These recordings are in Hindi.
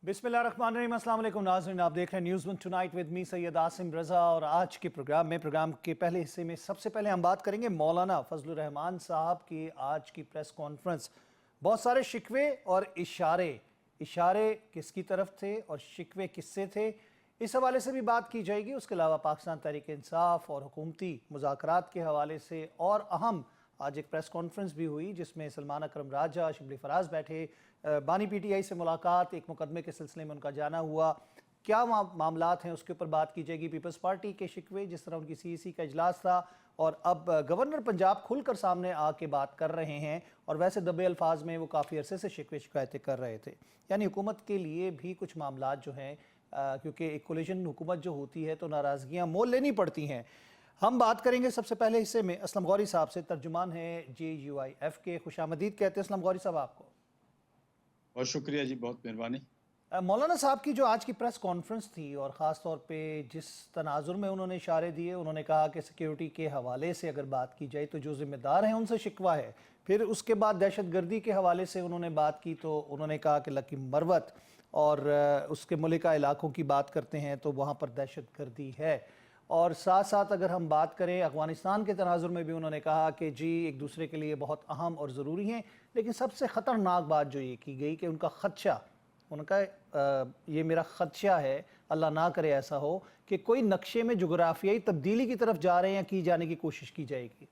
बिस्मिल्लाहिर्रहमानिर्रहीम, अस्सलाम वालेकुम नाज़रीन, आप देख रहे हैं news one tonight with me Syed Asim Raza. और आज के प्रोग्राम के पहले हिस्से में सबसे पहले हम बात करेंगे मौलाना फजलुर रहमान साहब की आज की प्रेस कॉन्फ्रेंस। बहुत सारे शिकवे और इशारे किसकी तरफ थे और शिकवे किससे थे, इस हवाले से भी बात की जाएगी। उसके अलावा पाकिस्तान तहरीक इंसाफ और हुकूमती मुज़ाकरात के हवाले से और अहम आज एक प्रेस कॉन्फ्रेंस भी हुई जिसमें सलमान अकरम राजा, शिबली फराज बैठे, बानी पीटीआई से मुलाकात, एक मुकदमे के सिलसिले में उनका जाना हुआ, क्या मामलात हैं उसके ऊपर बात की जाएगी। पीपल्स पार्टी के शिकवे, जिस तरह उनकी सीईसी का इजलास था और अब गवर्नर पंजाब खुलकर सामने आके बात कर रहे हैं और वैसे दबे अल्फाज में वो काफ़ी अरसे से शिकवे शिकायतें कर रहे थे। यानी हुकूमत के लिए भी कुछ मामलात जो हैं, क्योंकि एक कोलिशन हुकूमत जो होती है तो नाराज़गियाँ मोल लेनी पड़ती हैं। हम बात करेंगे सबसे पहले हिस्से में असलम गौरी साहब से, तर्जुमान है JUIF के। खुशामदीद कहते हैं असलम गौरी साहब आपको। बहुत शुक्रिया जी, बहुत मेहरबानी। मौलाना साहब की जो आज की प्रेस कॉन्फ्रेंस थी और ख़ास तौर पे जिस तनाजुर में उन्होंने इशारे दिए, उन्होंने कहा कि सिक्योरिटी के हवाले से अगर बात की जाए तो जो ज़िम्मेदार हैं उनसे शिकवा है। फिर उसके बाद दहशत गर्दी के हवाले से उन्होंने बात की तो उन्होंने कहा कि लकी मरवत और उसके मुलिका इलाकों की बात करते हैं तो वहाँ पर दहशत गर्दी है। और साथ साथ अगर हम बात करें अफ़गानिस्तान के तनाजुर में भी उन्होंने कहा कि जी एक दूसरे के लिए बहुत अहम और ज़रूरी हैं, लेकिन सबसे ख़तरनाक बात जो ये की गई कि उनका ख़दशा, उनका ये मेरा ख़दशा है, अल्लाह ना करे ऐसा हो कि कोई नक्शे में जोग्राफियाई तब्दीली की तरफ जा रहे हैं या की जाने की कोशिश की जाएगी।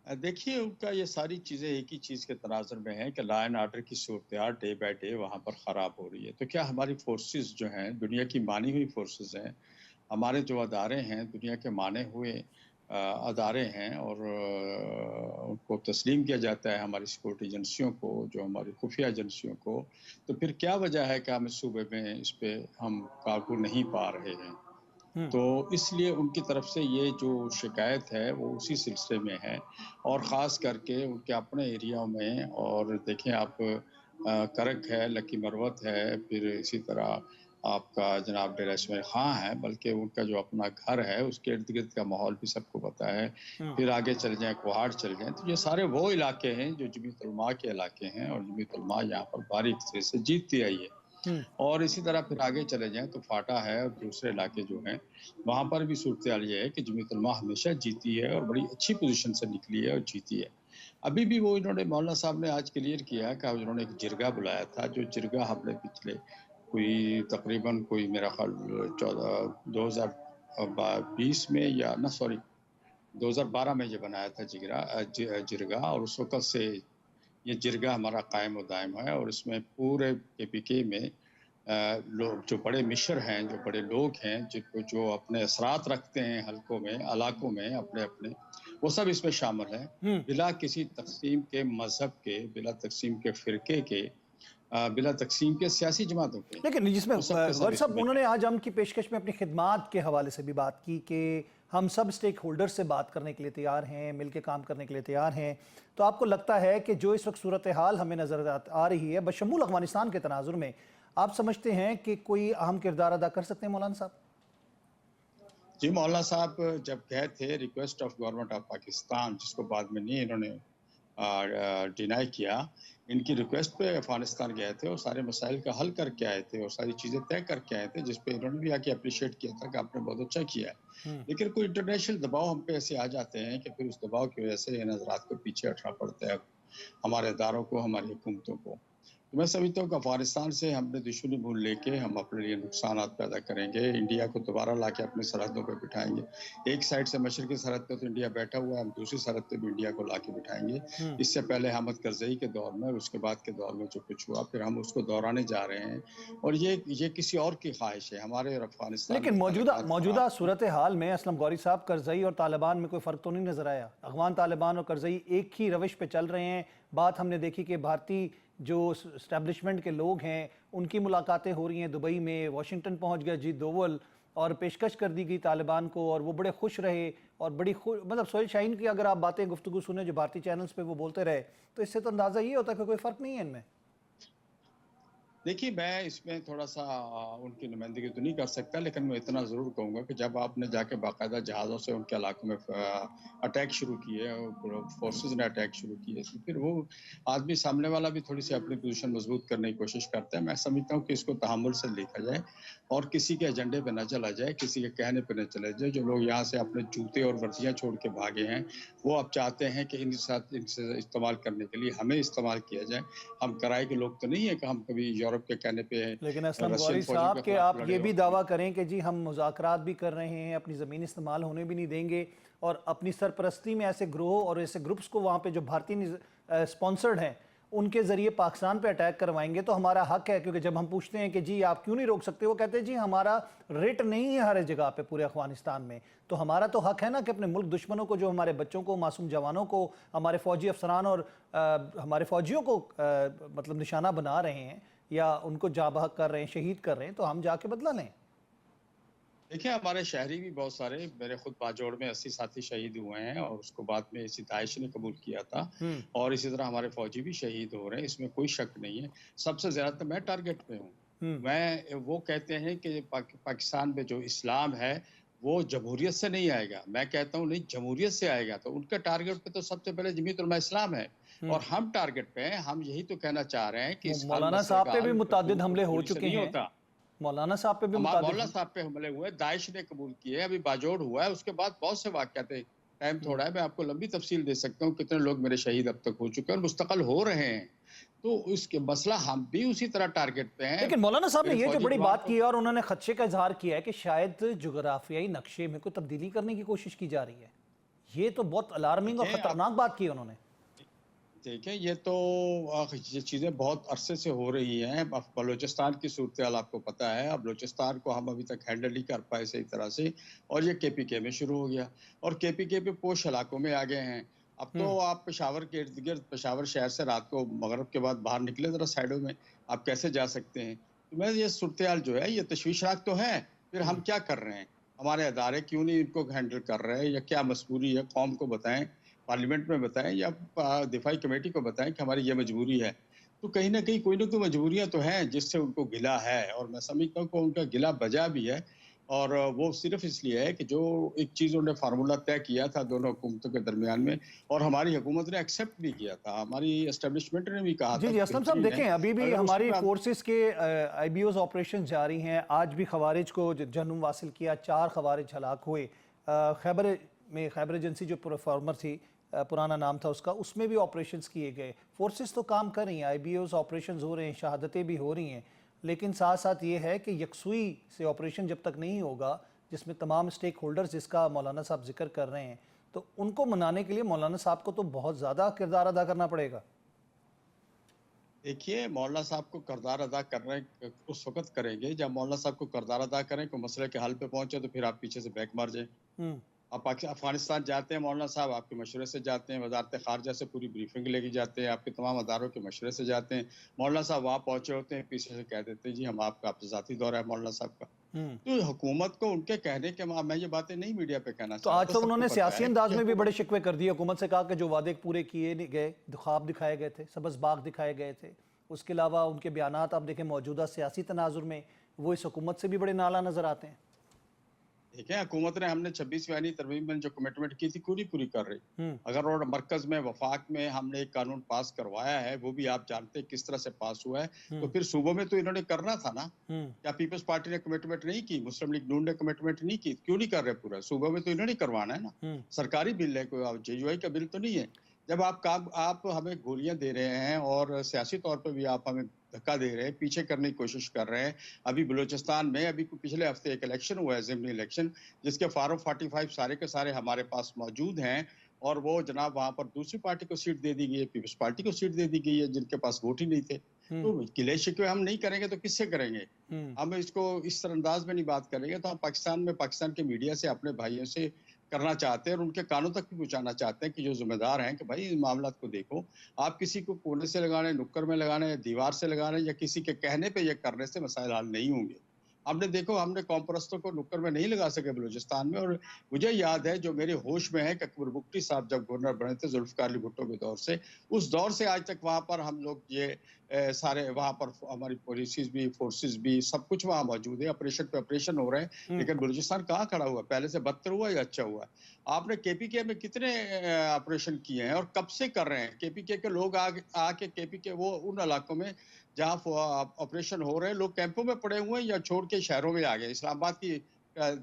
देखिए, उनका ये सारी चीज़ें एक ही चीज़ के तनाज़ुर में है कि लॉ एंड ऑर्डर की सूरत डे बाय डे वहाँ पर ख़राब हो रही है। तो क्या हमारी फोर्सेस जो हैं, दुनिया की मानी हुई फोर्सेस हैं, हमारे जो अदारे हैं, दुनिया के माने हुए अदारे हैं और उनको तस्लीम किया जाता है हमारी सिक्योरिटी एजेंसियों को, जो हमारी खुफिया एजेंसियों को, तो फिर क्या वजह है कि हम इस सूबे में इस पे हम काबू नहीं पा रहे हैं? तो इसलिए उनकी तरफ से ये जो शिकायत है वो उसी सिलसिले में है और ख़ास करके उनके अपने एरिया में। और देखें आप, करक है, लकी मरवत है, फिर इसी तरह आपका जनाब डेरा इस्माइल खां है, बल्कि उनका जो अपना घर है उसके इर्द गिर्द का माहौल भी सबको पता है। फिर आगे चल जाएं, कोहाड़ चल जाएं, तो ये सारे वो इलाके हैं जो जमीयत उलमा के इलाके हैं और जमीयत उलमा यहाँ पर बारीक से जीतती आई है। और इसी तरह फिर आगे चले जाएं तो फाटा है और दूसरे इलाके जो हैं वहाँ पर भी सूरत-ए-हाल ये है कि जमीयत उलमा हमेशा जीती है और बड़ी अच्छी पोजीशन से निकली है और जीती है। अभी भी वो इन्होंने मौलाना साहब ने आज क्लियर किया कि उन्होंने एक जिरगा बुलाया था, जो जिरगा हमने पिछले कोई तकरीबन कोई मेरा ख्याल 2020 में या ना सॉरी 2012 में ये बनाया था जिरगा और उस वक़्त से ये जिरगा हमारा कायम व दायम है। और इसमें पूरे KPK में लोग जो बड़े मिशर हैं, जो बड़े लोग हैं, जिनको जो अपने असरात रखते हैं हलकों में, इलाकों में अपने-अपने, वो सब इसमें शामिल हैं। बिला किसी तक़सीम के मज़हब के, बिला तक़सीम के फ़िरके के, बिला तक़सीम के सियासी जमातों के। लेकिन जिसमें वो सब के सब गौर साहब इसमें उन्होंने आज हम की पेशकश में अपनी खिदमात के हवाले से भी बात की कि हम सब स्टेक होल्डर से बात करने के लिए तैयार हैं, मिलकर काम करने के लिए तैयार हैं। तो आपको लगता है कि जो इस वक्त सूरत हाल हमें नज़र आ रही है बशमूल अफगानिस्तान के तनाजुर में, आप समझते हैं कि कोई अहम किरदार अदा कर सकते हैं मौलाना साहब? जी, मौलाना साहब जब गए थे request of government of Pakistan, जिसको बाद में नहीं इन्होंने डिनाई किया, इनकी रिक्वेस्ट पे अफ़गानिस्तान गए थे और सारे मसाइल का हल करके आए थे और सारी चीज़ें तय करके आए थे, जिस पे इन्होंने भी आके अप्रिशिएट किया था कि आपने बहुत अच्छा किया है। लेकिन कोई इंटरनेशनल दबाव हम पे ऐसे आ जाते हैं कि फिर उस दबाव की वजह से इन हज़रात को पीछे हटना पड़ता है, हमारे इदारों को, हमारी हुकूमतों को। तो मैं समझता हूँ कि अफ़गानिस्तान से हमने दुश्मनी मोल लेके हम अपने लिए नुकसानात पैदा करेंगे, इंडिया को दोबारा लाके अपनी सरहदों पे बिठाएँगे। एक साइड से मशरक़ी सरहद पे तो इंडिया बैठा हुआ है, हम दूसरी सरहद पे भी इंडिया को लाके बिठाएँगे। इससे पहले हामिद करज़ई के दौर में और उसके बाद के दौर में जो कुछ हुआ, फिर हम उसको दोहराने जा रहे हैं और ये किसी और की ख़्वाहिश है, हमारे और अफ़गानिस्तान लेकिन के मौजूदा ताल्लुकात मौजूदा ख़राब। सूरत हाल में असलम गौरी साहब, करज़ई और तालिबान में कोई फ़र्क तो नहीं नज़र आया? अफ़गान तालिबान और करज़ई एक ही रविश पे चल रहे हैं। बात हमने देखी कि भारतीय जो इस्टेब्लिशमेंट के लोग हैं उनकी मुलाकातें हो रही हैं दुबई में, वाशिंगटन पहुंच गया अजीत दोवल और पेशकश कर दी गई तालिबान को और वो बड़े खुश रहे और मतलब सोहेल शाहीन की अगर आप बातें गुफ्तगू सुने जो भारतीय चैनल्स पे वो बोलते रहे, तो इससे तो अंदाज़ा ये होता है कि कोई फ़र्क नहीं है इनमें। देखिए, मैं इसमें थोड़ा-सा उनकी नुमाइंदगी तो नहीं कर सकता, लेकिन मैं इतना ज़रूर कहूँगा कि जब आपने जाके बाकायदा जहाज़ों से उनके इलाकों में अटैक शुरू किए और फ़ोर्सेज़ ने अटैक शुरू किए, तो फिर वो आदमी सामने वाला भी थोड़ी-सी अपनी पोज़ीशन मज़बूत करने की कोशिश करता है। मैं समझता हूँ कि इसको तहम्मुल से देखा जाए और किसी के एजेंडे पे ना चला जाए, किसी के कहने पे ना चला जाए। जो लोग यहाँ से अपने जूते और वर्दियाँ छोड़ के भागे हैं, वो अब चाहते हैं कि इनसे इस्तेमाल करने के लिए हमें इस्तेमाल किया जाए। हम किराए के लोग तो नहीं है कि हम कभी यूरोप के कहने पे लेकिन असलम रशियन गौरी फौजियों साहब के कि खिलाफ आप लड़े ये और भी दावा करें कि जी हम मुज़ाकरात भी कर रहे हैं, अपनी ज़मीन इस्तेमाल होने भी नहीं देंगे और अपनी सरपरस्ती में ऐसे ग्रोह और ऐसे ग्रुप्स को वहाँ पे जो भारतीय स्पॉन्सर्ड हैं उनके ज़रिए पाकिस्तान पे अटैक करवाएंगे तो हमारा हक है। क्योंकि जब हम पूछते हैं कि जी आप क्यों नहीं रोक सकते, वो कहते हैं जी हमारा रेट नहीं है हर जगह पे पूरे अफगानिस्तान में, तो हमारा तो हक है ना कि अपने मुल्क दुश्मनों को, जो हमारे बच्चों को, मासूम जवानों को, हमारे फौजी अफसरान और हमारे फौजियों को मतलब निशाना बना रहे हैं या उनको जाँ-बहक कर रहे हैं, शहीद कर रहे हैं, तो हम जाके बदला लें। देखिए, हमारे शहरी भी बहुत सारे, मेरे खुद बाजोड़ में 80 साथी शहीद हुए हैं और उसको बाद में इसी दाइश ने कबूल किया था हुँ, और इसी तरह हमारे फौजी भी शहीद हो रहे हैं, इसमें कोई शक नहीं है। सबसे ज़्यादा तो मैं टारगेट पे हूँ। हुँ, वो कहते हैं कि पाकिस्तान में जो इस्लाम है, वो जमहूरियत से नहीं आएगा। मैं कहता हूँ नहीं, जमहूरियत से आएगा। तो उनके टारगेट पे तो सबसे पहले जमीयत उलमा इस्लाम है हुँ। और हम टारगेट पे हैं। हम यही तो कहना चाह रहे हैं कि मौ इस हल मौलाना मसले साहब का पे भी हल मुतअद्दिद हमले हो गोली से चुके नहीं हैं। होता। मौलाना साहब पे भी मुतअद्दिद मौलाना हम साहब पे हमले हुए, दाइश ने कबूल किए, अभी बाजोड़ हुआ है, उसके बाद बहुत से वाक़यात हैं। टाइम हुँ। थोड़ा है, मैं आपको लंबी तफ़सील दे सकता हूँ, कितने लोग मेरे शहीद अब तक हो चुके हैं और मुस्तक़ल हो रहे हैं। तो उसके मसला हम भी उसी तरह टारगेट पे हैं। लेकिन मौलाना साहब ने मेरे ये जो फ़ौजी बड़ी जवान बात को की है और उन्होंने खदशे का इज़हार किया है कि शायद जुग़राफ़ियाई नक्शे में कोई तब्दीली करने की कोशिश की जा रही है। ये तो बहुत अलार्मिंग और देखें अब ख़तरनाक बात की है उन्होंने। देखें, ये तो ये चीज़ें बहुत अरसे से हो रही हैं। अब बलूचिस्तान की सूरत-ए-हाल आपको पता है। अब बलूचिस्तान को हम अभी तक हैंडल नहीं कर पाए सही तरह से और ये केपीके में शुरू हो गया और केपीके भी पोश इलाकों में आ गए हैं। अब हुँ, तो आप पेशावर के इर्द-गिर्द, पेशावर शहर से रात को मगरिब के बाद बाहर निकले ज़रा साइडों में, आप कैसे जा सकते हैं? तो मैं ये सूरत-ए-हाल जो है, ये तशवीशनाक तो है। फिर हम हुँ। क्या कर रहे हैं? हमारे अदारे क्यों नहीं इनको हैंडल कर रहे हैं या क्या मजबूरी है? कौम को बताएँ, पार्लियामेंट में बताएँ या दिफाई कमेटी को बताएँ कि हमारी ये मजबूरी है। तो कहीं न कहीं कोई न कोई मजबूरियाँ तो हैं जिससे उनको गिला है और मैं समझता हूँ कि उनका गिला बजा भी है और वो सिर्फ़ इसलिए है कि जो एक चीज़ उन्होंने फ़ॉर्मूला तय किया था दोनों हुकूमतों के दरमियान में और हमारी हुकूमत ने एक्सेप्ट भी किया था। हमारी एस्टेब्लिशमेंट ने भी कहा जी, था जी, कि असलम साहब बेहतरीन है, देखें अभी भी अगर उसी हमारी पे हम फ़ोर्सेस के आईबीओज़ ऑपरेशन जारी हैं। आज भी ख़वारिज को जन्म हासिल किया, 4 ख़वारिज हलाक हुए। खैबर में खैबर एजेंसी जो परफॉर्मर थी, पुराना नाम था उसका, उसमें भी ऑपरेशंस किए गए। फ़ोर्सेस तो काम कर रही हैं, आईबीओज़ ऑपरेशंस हो रहे हैं, शहादतें भी हो रही हैं। लेकिन साथ-साथ ये है कि यकसुई से ऑपरेशन जब तक नहीं होगा, जिसमें तमाम स्टेक होल्डर्स जिसका मौलाना साहब ज़िक्र कर रहे हैं, तो उनको मनाने के लिए मौलाना साहब को तो बहुत ज़्यादा किरदार अदा करना पड़ेगा। देखिए, मौलाना साहब को किरदार अदा कर रहे हैं, उस वक़्त करेंगे जब मौलाना साहब को किरदार अदा करें, कोई मसले के हल पे पहुँचे तो फिर आप पीछे से बैक मार जाएँ। हुँ, आप अफ़गानिस्तान जाते हैं मौलाना साहब, आपके मशवरे से जाते हैं, वज़ारत-ए-ख़ारिजा से पूरी ब्रीफ़िंग लेके जाते हैं, आपके तमाम अदारों के मशवरे से जाते हैं। मौलाना साहब वहाँ पहुँचे होते हैं, पीछे से कह देते हैं, जी हम आपका ज़ाती दौरा है मौलाना साहब का। हुँ। तो हुकूमत को उनके कहने के मैं ये बातें नहीं मीडिया पे कहना तो आज चाहता, तो सबको उन्होंने पता सियासी है कि अंदाज ये में भी हुकूमत बड़े शिकवे कर दिए। हुकूमत से कहा कि जो वादे पूरे किए नहीं गए, ख्वाब दिखाए गए थे, सब्ज़ बाग दिखाए गए थे। उसके अलावा उनके बयानात आप देखें मौजूदा सियासी तनाजुर में, वो इस हुकूमत से भी बड़े नाला नज़र आते हैं। ठीक है, हुकूमत ने हमने 26वीं आईनी तरमीम में जो कमिटमेंट की थी, पूरी कर रही। हुँ, अगर और मरकज़ में, वफ़ाक में हमने एक कानून पास करवाया है, वो भी आप जानते हैं किस तरह से पास हुआ है, तो हुँ, फिर सूबों में तो इन्होंने करना था ना। हुँ, क्या पीपल्स पार्टी ने कमिटमेंट नहीं की? मुस्लिम लीग नून ने कमिटमेंट नहीं की? क्यों नहीं कर रहे पूरा? सूबों में तो इन्होंने करवाना है ना। हुँ, सरकारी बिल है, कोई जेयूआई का बिल तो नहीं है। जब आप हमें गोलियाँ दे रहे हैं और सियासी तौर पे भी आप हमें धक्का दे रहे हैं, पीछे करने की कोशिश कर रहे हैं। अभी बलूचिस्तान में अभी पिछले हफ्ते एक इलेक्शन हुआ है, असेंबली इलेक्शन, जिसके फार्म 45 सारे के सारे हमारे पास मौजूद हैं और वो जनाब वहाँ पर दूसरी पार्टी को सीट दे दी गई है, पीपल्स पार्टी को सीट दे दी गई है, जिनके पास वोट ही नहीं थे। हुँ, तो गिले-शिकवे हम नहीं करेंगे तो किससे करेंगे? हुँ, हम इसको इस अंदाज में नहीं बात करेंगे तो हम पाकिस्तान के मीडिया से अपने भाइयों से करना चाहते हैं और उनके कानों तक भी पहुँचाना चाहते हैं कि जो ज़िम्मेदार हैं कि भाई इन मामलात को देखो। आप किसी को कोने से लगाने, नुक्कड़ में लगाने, दीवार से लगाने या किसी के कहने पे ये करने से मसाइल हल नहीं होंगे। हमने देखो, हमने कौम परस्तों को नुक्कड़ में नहीं लगा सके बलूचिस्तान में। और मुझे याद है, जो मेरे होश में है, कि अकबर बुगटी साहब जब गवर्नर बने थे जुल्फिकार अली भुट्टो के दौर से, उस दौर से आज तक वहां पर हम लोग ये सारे वहां पर हमारी पुलिस भी, फोर्सेस भी, सब कुछ वहां मौजूद है। ऑपरेशन पे ऑपरेशन हो रहे हैं, लेकिन बलूचिस्तान कहाँ खड़ा हुआ? पहले से बदतर हुआ या अच्छा हुआ? आपने केपीके में कितने ऑपरेशन किए हैं और कब से कर रहे हैं? केपीके के लोग आके केपीके वो उन इलाकों में जहाँ ऑपरेशन हो रहे हैं, लोग कैंपों में पड़े हुए हैं या छोड़ के शहरों में आ गए। इस्लामाबाद की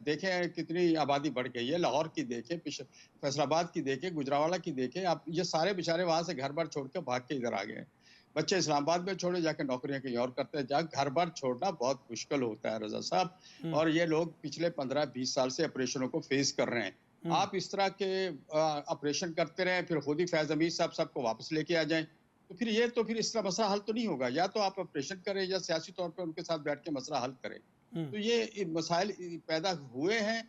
देखें कितनी आबादी बढ़ गई है, लाहौर की देखें, फैसलाबाद की देखें, गुजरांवाला की देखें आप। ये सारे बेचारे वहां से घर बार छोड़ के भाग के इधर आ गए हैं। बच्चे इस्लामाबाद में छोड़े, जाके नौकरियां कहीं और करते हैं। जा घर बार छोड़ना बहुत मुश्किल होता है रजा साहब। और ये लोग पिछले 15-20 साल से ऑपरेशनों को फेस कर रहे हैं। आप इस तरह के ऑपरेशन करते रहे, फिर खुद ही फैज हमीद साहब सबको वापस लेके आ जाएं, तो फिर इस तरह मसला हल तो नहीं होगा। या तो आप ऑपरेशन करें या सियासी तौर पर उनके साथ बैठ के मसला हल करें। तो ये मसाइल पैदा हुए हैं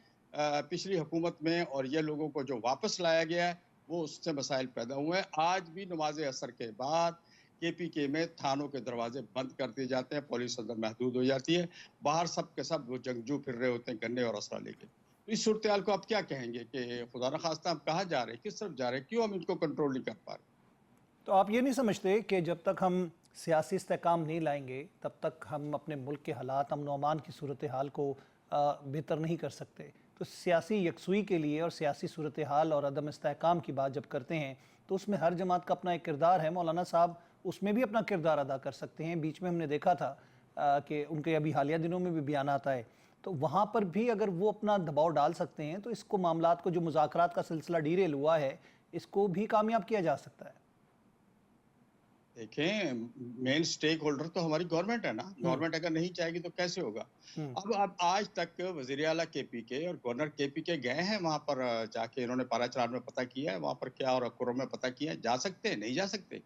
पिछली हुकूमत में, और ये लोगों को जो वापस लाया गया है वो उससे मसाइल पैदा हुए हैं। आज भी नमाज असर के बाद केपीके में थानों के दरवाजे बंद कर दिए जाते हैं, पुलिस अंदर महदूद हो जाती है, बाहर सब के सब वो जंगजू फिर रहे होते हैं गन्ने और असला लेके। तो इस सूरत हाल को आप क्या कहेंगे कि खुदा न खास्ता हम कहाँ जा रहे हैं, किस तरफ जा रहे हैं, क्यों हम इनको कंट्रोल नहीं कर पा रहे? तो आप ये नहीं समझते कि जब तक हम सियासी इस्तेहकाम नहीं लाएंगे तब तक हम अपने मुल्क के हालात, अमन अमान की सूरत हाल को बेहतर नहीं कर सकते? तो सियासी यकसुई के लिए और सियासी सूरत हाल और अदम इस्तेहकाम की बात जब करते हैं तो उसमें हर जमात का अपना एक किरदार है। मौलाना साहब उसमें भी अपना किरदार अदा कर सकते हैं। बीच में हमने देखा था कि उनके अभी हालिया दिनों में भी बयान आता है, तो वहाँ पर भी अगर वो अपना दबाव डाल सकते हैं तो इसको मामलात को, जो मुज़ाकरात का सिलसिला डीरेल हुआ है, इसको भी कामयाब किया जा सकता है। देखें, मेन स्टेक होल्डर तो हमारी गवर्नमेंट है ना। गवर्नमेंट अगर नहीं चाहेगी तो कैसे होगा? अब आज तक वजीर आला केपीके और गवर्नर केपीके गए हैं वहां पर, जाके इन्होंने पाराचरार में पता किया है वहां पर क्या, और कुर्रम में पता किया है। जा सकते हैं? नहीं जा सकते।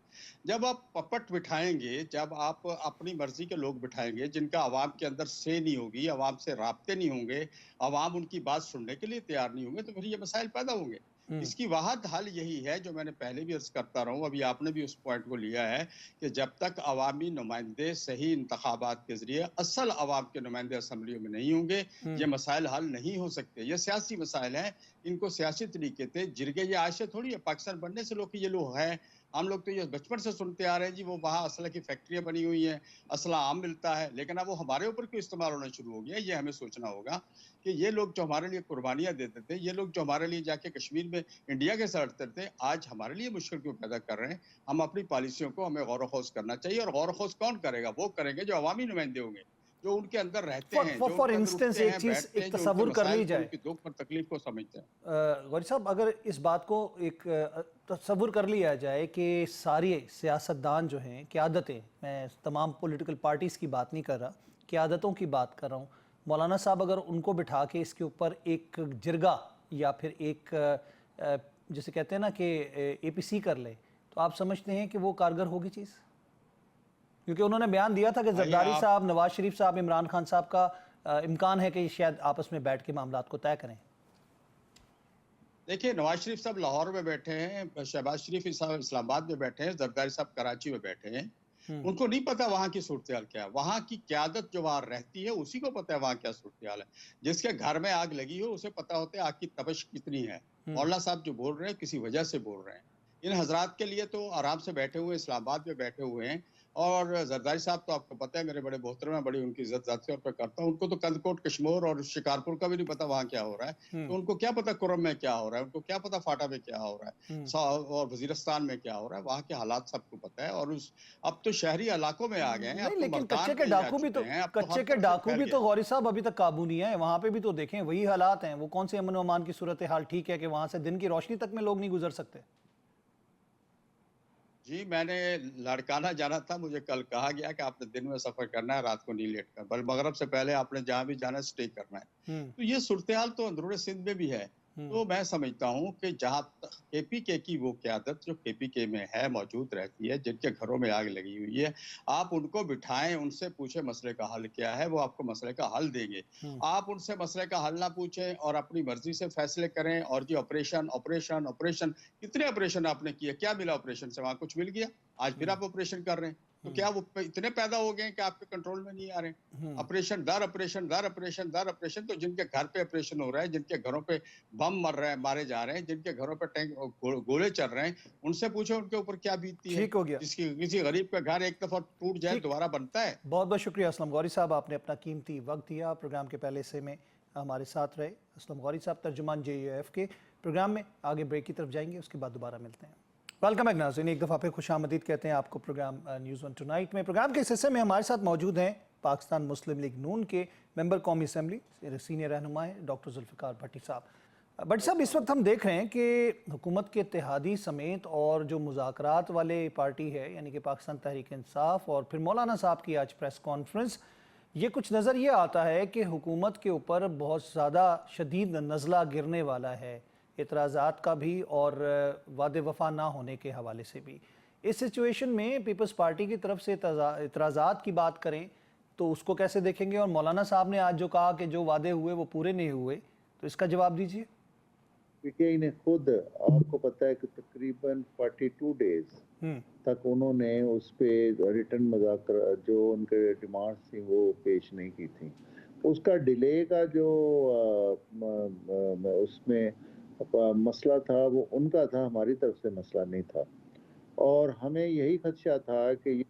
जब आप पपट बिठाएंगे, जब आप अपनी मर्जी के लोग बिठाएंगे जिनका आवाम के अंदर से नहीं होगी, आवाम से राब्ते नहीं होंगे, आवाम उनकी बात सुनने के लिए तैयार नहीं होंगे, तो फिर ये मसाइल पैदा होंगे। इसकी वाहद हल यही है, जो मैंने पहले भी अर्ज करता रहूं, अभी आपने भी उस पॉइंट को लिया है, कि जब तक अवामी नुमाइंदे सही इंतखाबात के जरिए असल अवाम के नुमाइंदे असम्बलियों में नहीं होंगे, ये मसाइल हल नहीं हो सकते। ये सियासी मसाइल हैं, इनको सियासी तरीके से जिरगे, ये आज से थोड़ी है। पाकिस्तान बनने से लोग ये लोग हैं, हम लोग तो ये बचपन से सुनते आ रहे हैं जी, वो वहाँ असला की फैक्ट्रियां बनी हुई हैं, असला आम मिलता है, लेकिन अब वो हमारे ऊपर क्यों इस्तेमाल होना शुरू हो गया? ये हमें सोचना होगा कि ये लोग जो हमारे लिए कुर्बानियां देते थे, ये लोग जो हमारे लिए जाके कश्मीर में इंडिया के साथ लड़ते थे, आज हमारे लिए मुश्किल क्यों पैदा कर रहे हैं? हम अपनी पॉलिसियों को हमें गौर खोज करना चाहिए, और गौर खोज कौन करेगा? वो करेंगे जो अवामी नुमाइंदे होंगे, जो उनके अंदर रहते हैं, जो फॉर उनके अंदर इंस्टेंस उठते एक हैं, चीज, बैठते एक हैं, जो उनके तसव्वुर कर ली मसाइल को, जाए उनकी दुख और तकलीफ को समझते हैं। गौरी साहब, अगर इस बात को एक तसव्वुर कर लिया जाए कि सारे सियासतदान जो हैं, क़यादतें, मैं तमाम पॉलिटिकल पार्टीज़ की बात नहीं कर रहा, क़यादतों की बात कर रहा हूँ, मौलाना साहब अगर उनको बिठा के इसके ऊपर एक जिरगा या फिर एक जिसे कहते हैं ना कि APC कर ले, तो आप समझते हैं कि वो कारगर होगी चीज़? क्योंकि उन्होंने बयान दिया था कि जरदारी साहब, नवाज शरीफ साहब, इमरान खान साहब का इम्कान है कि शायद आपस में बैठ के मामलात को तय करें। देखिए, नवाज शरीफ साहब लाहौर में बैठे हैं, शहबाज शरीफ साहब इस्लामाबाद में बैठे हैं, जरदारी साहब कराची में बैठे हैं। उनको नहीं पता वहां की सूरत क्या है। वहां की क्यादत जो वहां रहती है उसी को पता है वहां क्या सूरत हाल है। जिसके घर में आग लगी हो उसे पता होता है आग की तपश कितनी है। मौलाना साहब जो बोल रहे हैं किसी वजह से बोल रहे हैं। इन हजरात के लिए तो आराम से बैठे हुए इस्लामाबाद में बैठे हुए हैं। और जरदारी साहब तो आपको पता है मेरे बड़े मोहतरम है, बड़ी उनकी इज्जत जाती तौर पर करता हूँ। उनको तो कंदकोट, कश्मीर और शिकारपुर का भी नहीं पता वहाँ क्या हो रहा है। तो उनको क्या पता कुर्रम में क्या हो रहा है, उनको क्या पता फाटा में क्या हो रहा है, और वजीरिस्तान में क्या हो रहा है। वहाँ के हालात सबको पता है। और अब तो शहरी इलाकों में आ गए हैं, नहीं, अब तो लेकिन मर्दान कच्चे के में जा डाकू भी तो, चुके हैं, अब तो कच्चे हर के तरफ डाकू फैल भी गया तो है। गौरी साहब अभी तक काबू नहीं है। वहाँ पे भी तो देखें वही हालात हैं। वो कौन से अमन अमान की सूरत हाल ठीक है कि वहाँ से दिन की रोशनी तक में लोग नहीं गुजर सकते? जी, मैंने लाड़काना जाना था, मुझे कल कहा गया कि आपने दिन में सफर करना है, रात को नहीं लेटना, बल मगरब से पहले आपने जहां भी जाना है स्टे करना है। तो ये सूरत-ए-हाल तो अंदरूनी सिंध में भी है। तो मैं समझता हूं कि जहां तक केपीके की वो क़यादत जो केपीके में है मौजूद रहती है, जिनके घरों में आग लगी हुई है, आप उनको बिठाएं, उनसे पूछे मसले का हल क्या है, वो आपको मसले का हल देंगे। आप उनसे मसले का हल ना पूछें और अपनी मर्जी से फैसले करें, और जी ऑपरेशन ऑपरेशन ऑपरेशन, कितने ऑपरेशन आपने किए, क्या मिला ऑपरेशन से? वहां कुछ मिल गया? आज फिर आप ऑपरेशन कर रहे हैं। तो क्या वो इतने पैदा हो गए कि आपके कंट्रोल में नहीं आ रहे? ऑपरेशन दर ऑपरेशन दर ऑपरेशन दर ऑपरेशन, तो जिनके घर पे ऑपरेशन हो रहा है, जिनके घरों पे बम मर रहे हैं, मारे जा रहे हैं, जिनके घरों पे टैंक गोले चल रहे हैं, उनसे पूछो उनके ऊपर क्या बीतती है। ठीक हो गया। जिसकी किसी गरीब का घर एक दफा टूट जाए ठीक, दोबारा बनता है? बहुत बहुत शुक्रिया असलम गौरी साहब, आपने अपना कीमती वक्त दिया, प्रोग्राम के पहले हिस्से में हमारे साथ रहे। असलम गौरी साहब, तर्जुमान JUF के प्रोग्राम में आगे ब्रेक की तरफ जाएंगे, उसके बाद दोबारा मिलते हैं। वेलकम बैक नाज़रीन, एक दफ़ा फिर खुशामदीद कहते हैं आपको प्रोग्राम न्यूज़ वन टुनाइट में। प्रोग्राम के इस हिस्से में हमारे साथ मौजूद हैं पाकिस्तान मुस्लिम लीग नून के मेंबर कौमी असम्बली सीनियर रहनुमा हैं डॉक्टर जुल्फ़िकार भट्टी साहब। भट्टी साहब, इस वक्त हम देख रहे हैं कि हुकूमत के इत्तेहादी समेत और जो मुज़ाकरात वाले पार्टी है यानी कि पाकिस्तान तहरीक इंसाफ और फिर मौलाना साहब की आज प्रेस कॉन्फ्रेंस, ये कुछ नज़र ये आता है कि हुकूमत के ऊपर बहुत ज़्यादा शदीद नज़ला गिरने वाला है, एतराज़ात का भी और वादे वफा ना होने के हवाले से भी। इस सिचुएशन में पीपल्स पार्टी की तरफ से एतराज़ात की बात करें तो उसको कैसे देखेंगे? और मौलाना साहब ने आज जो कहा कि जो वादे हुए वो पूरे नहीं हुए, तो इसका जवाब दीजिए। पीटीआई ने खुद, आपको पता है कि तकरीबन 42 डेज तक उन्होंने उस पे रिटर्न मुज़ाकरा जो उनके डिमांड्स थी वो पेश नहीं की थी। उसका डिले का जो उसमें मसला था वो उनका था, हमारी तरफ से मसला नहीं था। और हमें यही खदशा था कि ये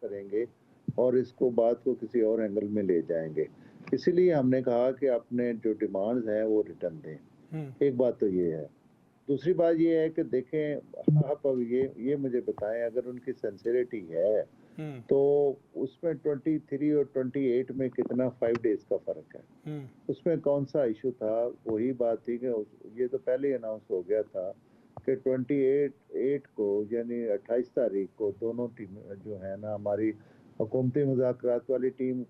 करेंगे और इसको बात को किसी और एंगल में ले जाएंगे, इसीलिए हमने कहा कि अपने जो डिमांड्स हैं वो रिटर्न दें। एक बात तो ये है। दूसरी बात ये है कि देखें, आप अब ये मुझे बताएं, अगर उनकी सिंसियरिटी है तो उसमें 23 और 28 में कितना 5 डेज का फर्क है? उसमें कौन सा इशू था? वही बात थी कि ये तो पहले अनाउंस हो गया था कि 28 को यानी 28 तारीख को दोनों टीम जो है ना, हमारी हुकूमती मुज़ाकरात वाली टीम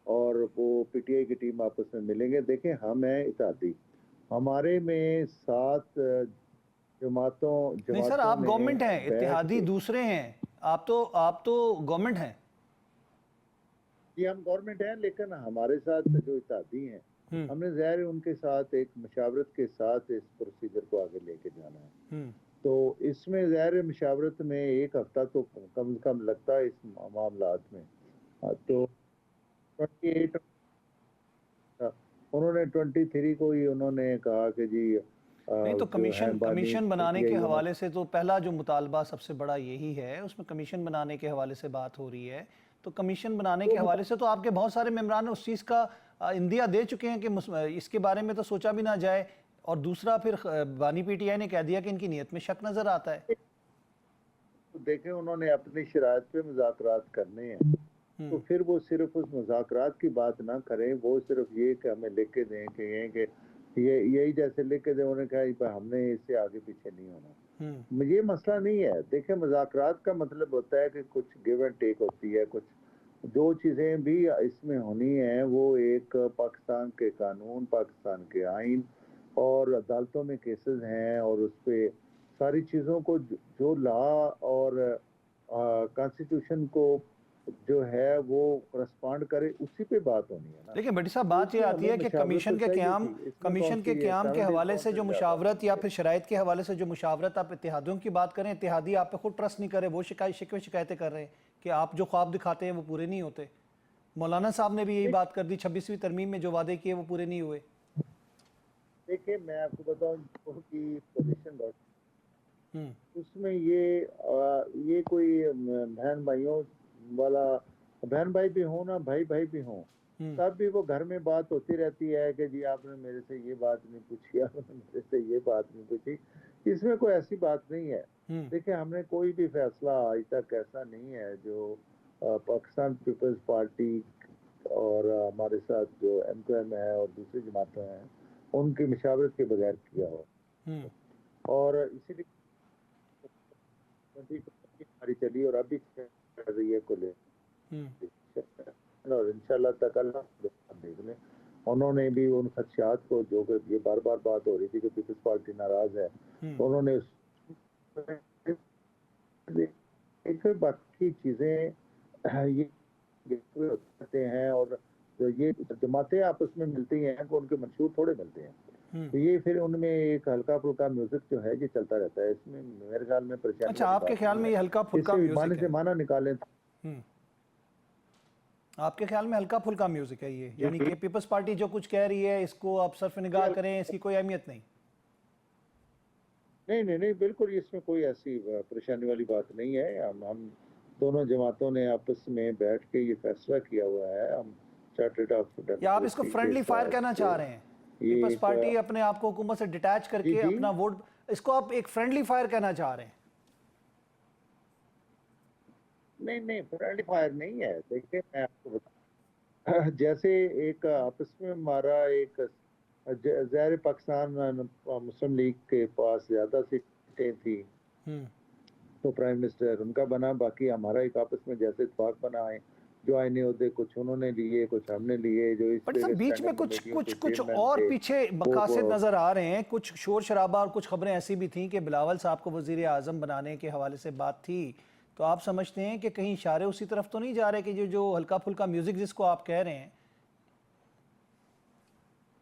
और वो पीटीआई की टीम आपस में मिलेंगे। देखें, हम हैं इत्तेहादी, हमारे में 7 जमातों नहीं सर, आप ने गवर्नमेंट हैं, बैठ इत्तेहादी के, दूसरे हैं। आप तो गवर्नमेंट हैं। जी हम गवर्नमेंट हैं, लेकिन हमारे साथ जो इत्तेहादी हैं, हमने ज़ाहिर है उनके साथ एक मशावरत के साथ इस प्रोसीजर को आगे लेके जाना है। तो इसमें ज़ाहिर है मशावरत में 1 हफ्ता तो कम से कम लगता है इस मामलात में। तो 28 उन्होंने 23 को ही उन्होंने कहा कि जी नहीं तो कमीशन बनाने के पीटीआई हवाले से तो पहला जो मुतालबा सबसे बड़ा यही है, उसमें कमीशन बनाने के हवाले से बात हो रही है। तो कमीशन बनाने के हवाले से तो आपके बहुत सारे मेम्बरान उस चीज़ का इंदिया दे चुके हैं कि इसके बारे में तो सोचा भी ना जाए। और दूसरा फिर बानी पीटीआई ने कह दिया कि इनकी नीयत में शक नज़र आता है। तो देखें, उन्होंने अपनी शराइत पे मुज़ाकरात करने हैं, तो फिर वो सिर्फ उस मुज़ाकरात की बात ना करें, वो सिर्फ ये कि हमें लिख के दें कि ये यही जैसे लिख के दें, उन्होंने कहा हमने इससे आगे पीछे नहीं होना। ये मसला नहीं है। देखें, मुज़ाकरात का मतलब होता है कि कुछ गिव एंड टेक होती है, कुछ जो चीज़ें भी इसमें होनी है वो एक पाकिस्तान के कानून, पाकिस्तान के आइन और अदालतों में केसेस हैं, और उस पर सारी चीज़ों को जो लॉ और कॉन्स्टिट्यूशन को जो है वो करस्पॉन्ड करे, उसी पे बात होनी है ना। लेकिन बड़ी साहब बात ये आती है कि कमीशन के क़याम के हवाले से जो मुशावरत या फिर शराइत के हवाले से जो मुशावरत, आप इत्तेहादियों की बात करें, इत्तेहादी आप पे खुद ट्रस्ट नहीं करे, वो शिकायतें कर रहे हैं कि आप जो ख्वाब दिखाते हैं वो पूरे नहीं होते। मौलाना साहब ने भी यही बात कर दी, 26वीं तरमीम में जो वादे किए वो पूरे नहीं हुए। देखिए, मैं आपको बताऊं कि पोजीशन उसमें ये कोई बहन भाइयों वाला, बहन भाई भी हो ना, भाई भाई भी हो, तब भी वो घर में बात होती रहती है कि जी आपने मेरे से ये बात नहीं पूछी, आपने मेरे से ये बात नहीं पूछी। इसमें कोई ऐसी बात नहीं है। देखिए, हमने कोई भी फैसला आज तक ऐसा नहीं है जो पाकिस्तान पीपल्स पार्टी और हमारे साथ जो MQM है और दूसरी जमातें हैं उनकी मशावरत के बगैर किया हो। और इसीलिए हमारी चली और अभी कर रही है को ले, और इंशाल्लाह तक अल्लाह देख ले। उन्होंने भी उन खदशात को, जो ये बार बार बात हो रही थी कि पीपल्स पार्टी नाराज है, तो उन्होंने बाकी चीजें ये होते हैं, और जो ये जमातें आपस में मिलती हैं तो उनके मंशूर थोड़े मिलते हैं। तो ये फिर उनमें एक हल्का फुल्का म्यूजिक जो है ये चलता रहता है, इसमें मेरे ख्याल में परेशानी अच्छा, वाली आपके बात ख्याल नहीं में है। ये हल्का फुल्का इससे माने म्यूजिक से है? माना निकालें हम्म आपके ख्याल में हल्का फुल्का म्यूजिक है ये, यानी जी कि पीपल्स पार्टी जो कुछ कह रही है इसको आप सर्फ निगाह ये करें, इसकी कोई अहमियत नहीं? नहीं नहीं नहीं, बिल्कुल इसमें कोई ऐसी परेशानी वाली बात नहीं है। हम दोनों जमातों ने आपस में बैठ के ये फैसला किया हुआ है। हम चार्टर्ड ऑफ या आप इसको डेमोक्रेसी के फ्रेंडली फायर हिसाब कहना से चाह रहे हैं? ये पीपल्स एक पार्टी अपने आप को हुकूमत से डिटैच जी करके जी अपना वोट, इसको आप एक फ्रेंडली फायर कहना चाह रहे हैं? नहीं नहीं, फ्रेंडली फायर नहीं है। देखिए मैं आपको बता जैसे एक आपस में हमारा एक ज़ाहिर पाकिस्तान मुस्लिम लीग के पास ज्यादा सीटें थी हम्म तो प्राइम मिनिस्टर उनका बना, बाकी हमारा एक आपस में जैसे इत्तेफाक बना है, जो आईने ओहदे कुछ उन्होंने लिए कुछ हमने लिए, जो इस बट सब जगह बीच में स्टैंडिंग कुछ कमेटियों कुछ के कुछ चेयरमैन और थे पीछे वो मकासद नजर आ रहे हैं, कुछ शोर शराबा और कुछ खबरें ऐसी भी थी कि बिलावल साहब को वजीर आजम बनाने के हवाले से बात थी। तो आप समझते हैं कि कहीं इशारे उसी तरफ तो नहीं जा रहे कि जो जो हल्का फुल्का म्यूजिक जिसको आप कह रहे हैं?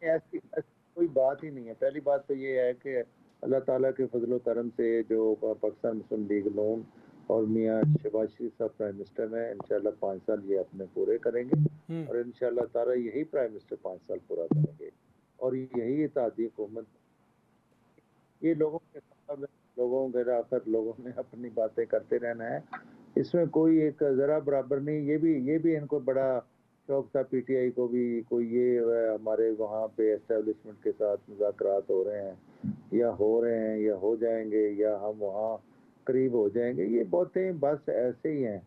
ऐसी कोई बात ही नहीं है। पहली बात तो ये है कि अल्लाह ताला के फजलो करम से जो पाकिस्तान मुस्लिम लीग नून और मियाँ शहबाज शरीफ साहब प्राइम मिनिस्टर हैं, इंशाल्लाह 5 साल ये अपने पूरे करेंगे हम्म और इंशाल्लाह ताला यही प्राइम मिनिस्टर 5 साल पूरा करेंगे और यही इत्तेहादी हुकूमत। ये लोगों के मतलब लोगों के आखिर लोगों ने अपनी बातें करते रहना है, इसमें कोई एक जरा बराबर नहीं। ये भी इनको बड़ा शौक था पीटीआई को भी, कोई ये हमारे वहाँ पे एस्टेब्लिशमेंट के साथ मुज़ाकरात हो रहे हैं या हो रहे हैं या हो जाएंगे या हम वहाँ करीब हो जाएंगे, ये बातें बस ऐसे ही हैं।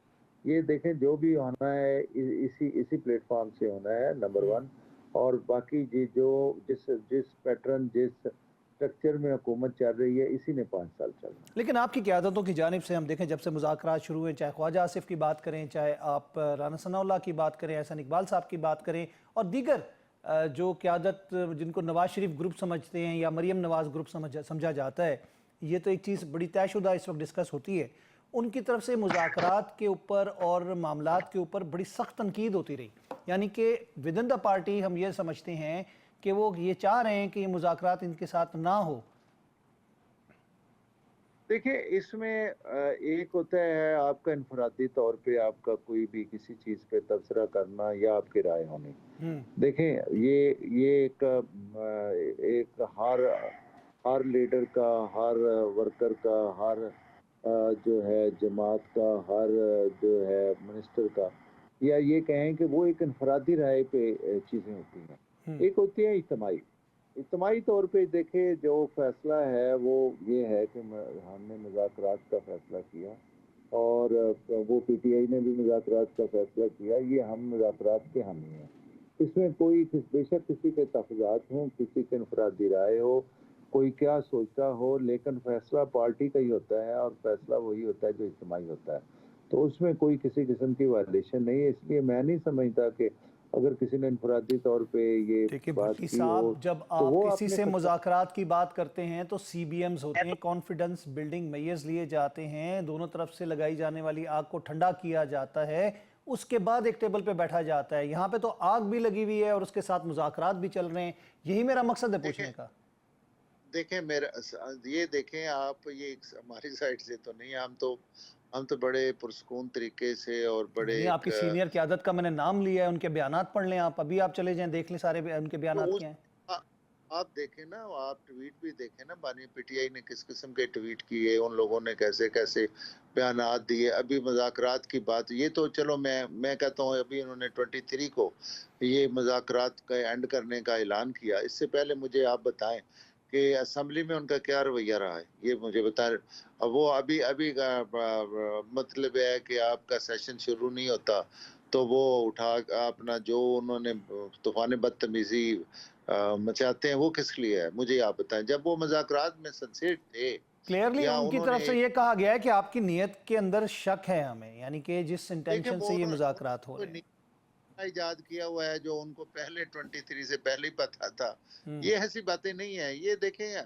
ये देखें जो भी होना है इसी इसी प्लेटफॉर्म से होना है, नंबर वन। और बाकी जो जिस जिस पैटर्न जिस स्ट्रक्चर में हुकूमत चल रही है इसी ने 5 साल चलना है। लेकिन आपकी क़यादतों की जानिब से हम देखें, जब से मुज़ाकरात शुरू हुए, चाहे ख्वाजा आसिफ की बात करें, चाहे आप राना सनाउल्लाह की बात करें, एहसन इकबाल साहब की बात करें और दीगर जो क़यादत जिनको नवाज शरीफ ग्रुप समझते हैं या मरीम नवाज ग्रुप समझा जाता है, ये तो एक चीज़ बड़ी तयशुदा इस वक्त डिस्कस होती है, उनकी तरफ से मुज़ाकरात के ऊपर और मामलात के ऊपर बड़ी सख्त तनकीद होती रही। यानी कि विद इन द पार्टी हम ये समझते हैं कि वो ये चाह रहे हैं कि ये मुज़ाकरात इनके साथ ना हो। देखिए इसमें एक होता है आपका इनफरादी तौर पे आपका कोई भी किसी चीज़ पे तबसरा करना या आपकी राय होनी। देखें ये एक हर लीडर का, हर वर्कर का, हर जो है जमात का, हर जो है मिनिस्टर का, या ये कहें कि वो एक इनफरादी राय पे चीज़ें होती हैं। एक होती है इज्तिमाई। इज्तिमाई तौर पे देखे जो फैसला है वो ये है कि हमने मुज़ाकरात का फैसला किया और वो पीटीआई ने भी मुज़ाकरात का फैसला किया, ये हम मुज़ाकरात के हामी हैं। इसमें कोई बेशक किसी के तफज़ात हों, किसी के इनफरादी राय हो, कोई क्या सोचता हो, लेकिन फैसला पार्टी का ही होता है और फैसला वही होता है जो इज्तिमाई होता है। तो उसमें कोई किसी किस्म की वायलेशन नहीं है, इसलिए मैं नहीं समझता कि अगर किसी ने इनफरादी तौर पे ये देखिए बात भट्टी की हो साहब, जब तो आप वो किसी अपने से फतवा मुज़ाकरात की बात करते हैं तो सीबीएम्स होते हैं, कॉन्फिडेंस बिल्डिंग मेजर्स लिए जाते हैं, दोनों तरफ से लगाई जाने वाली आग को ठंडा किया जाता है, उसके बाद एक टेबल पे बैठा जाता है। यहाँ पे तो आग भी लगी हुई है और उसके साथ मुज़ाकरात भी चल रहे हैं। यही मेरा मकसद है देखें पूछने का। देखें मेरा ये देखें आप, ये हमारी साइड से तो नहीं, हम तो बड़े पुरसकून तरीके से और बड़े नहीं, एक आपकी सीनियर क़यादत का मैंने नाम लिया है, उनके बयानात पढ़ लें आप, अभी आप चले जाएं देख लें सारे उनके तो बयानात उस क्या हैं। आ, आप देखें ना, आप ट्वीट भी देखें ना, बानी पीटीआई ने किस किस्म के ट्वीट किए, उन लोगों ने कैसे कैसे बयानात दिए। अभी मुज़ाकरात की बात, ये तो चलो मैं कहता हूँ अभी उन्होंने 23 को ये मुज़ाकरात का एंड करने का ऐलान किया। इससे पहले मुझे आप बताएं कि असेंबली में उनका क्या रवैया रहा है, ये मुझे बताएं। अब वो अभी अभी मतलब है कि आपका सेशन शुरू नहीं होता तो वो उठा अपना जो उन्होंने तूफान बदतमीजी मचाते हैं, वो किस लिए है मुझे आप बताएं। जब वो मुज़ाकरात में सिंसियर थे क्लियरली या उनकी तरफ उन्होंने से ये कहा गया है कि आपकी नीयत के अंदर शक है हमें, यानी कि जिस देखे इंटेंशन वो से ये मुज़ाकरात हो उन्होंने रहे हैं। इजाद किया हुआ है जो उनको पहले 23 से पहले ही पता था। हम्म ये ऐसी बातें नहीं है। ये देखें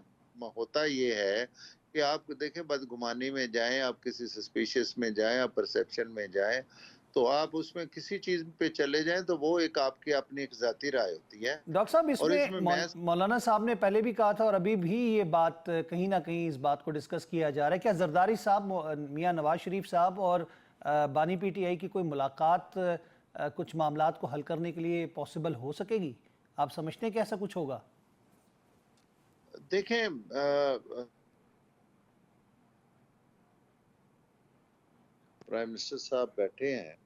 होता ये है कि आप देखें बदगुमानी में जाएं, आप किसी सस्पिशियस में जाएं, आप परसेप्शन में जाएं तो आप उसमें किसी चीज पे चले जाएं तो वो एक आपकी अपनी एक जाती राय होती है। डॉक्टर साहब, और इसमें इसमें मैं मौलाना साहब ने पहले भी कहा था और अभी भी ये बात कहीं ना कहीं इस बात को डिस्कस किया जा रहा है, क्या जरदारी साहब, मियां नवाज शरीफ साहब और बानी पीटीआई की कोई मुलाकात कुछ मामलात को हल करने के लिए पॉसिबल हो सकेगी? आप समझते हैं कि ऐसा कुछ होगा? देखें, प्राइम मिनिस्टर साहब बैठे हैं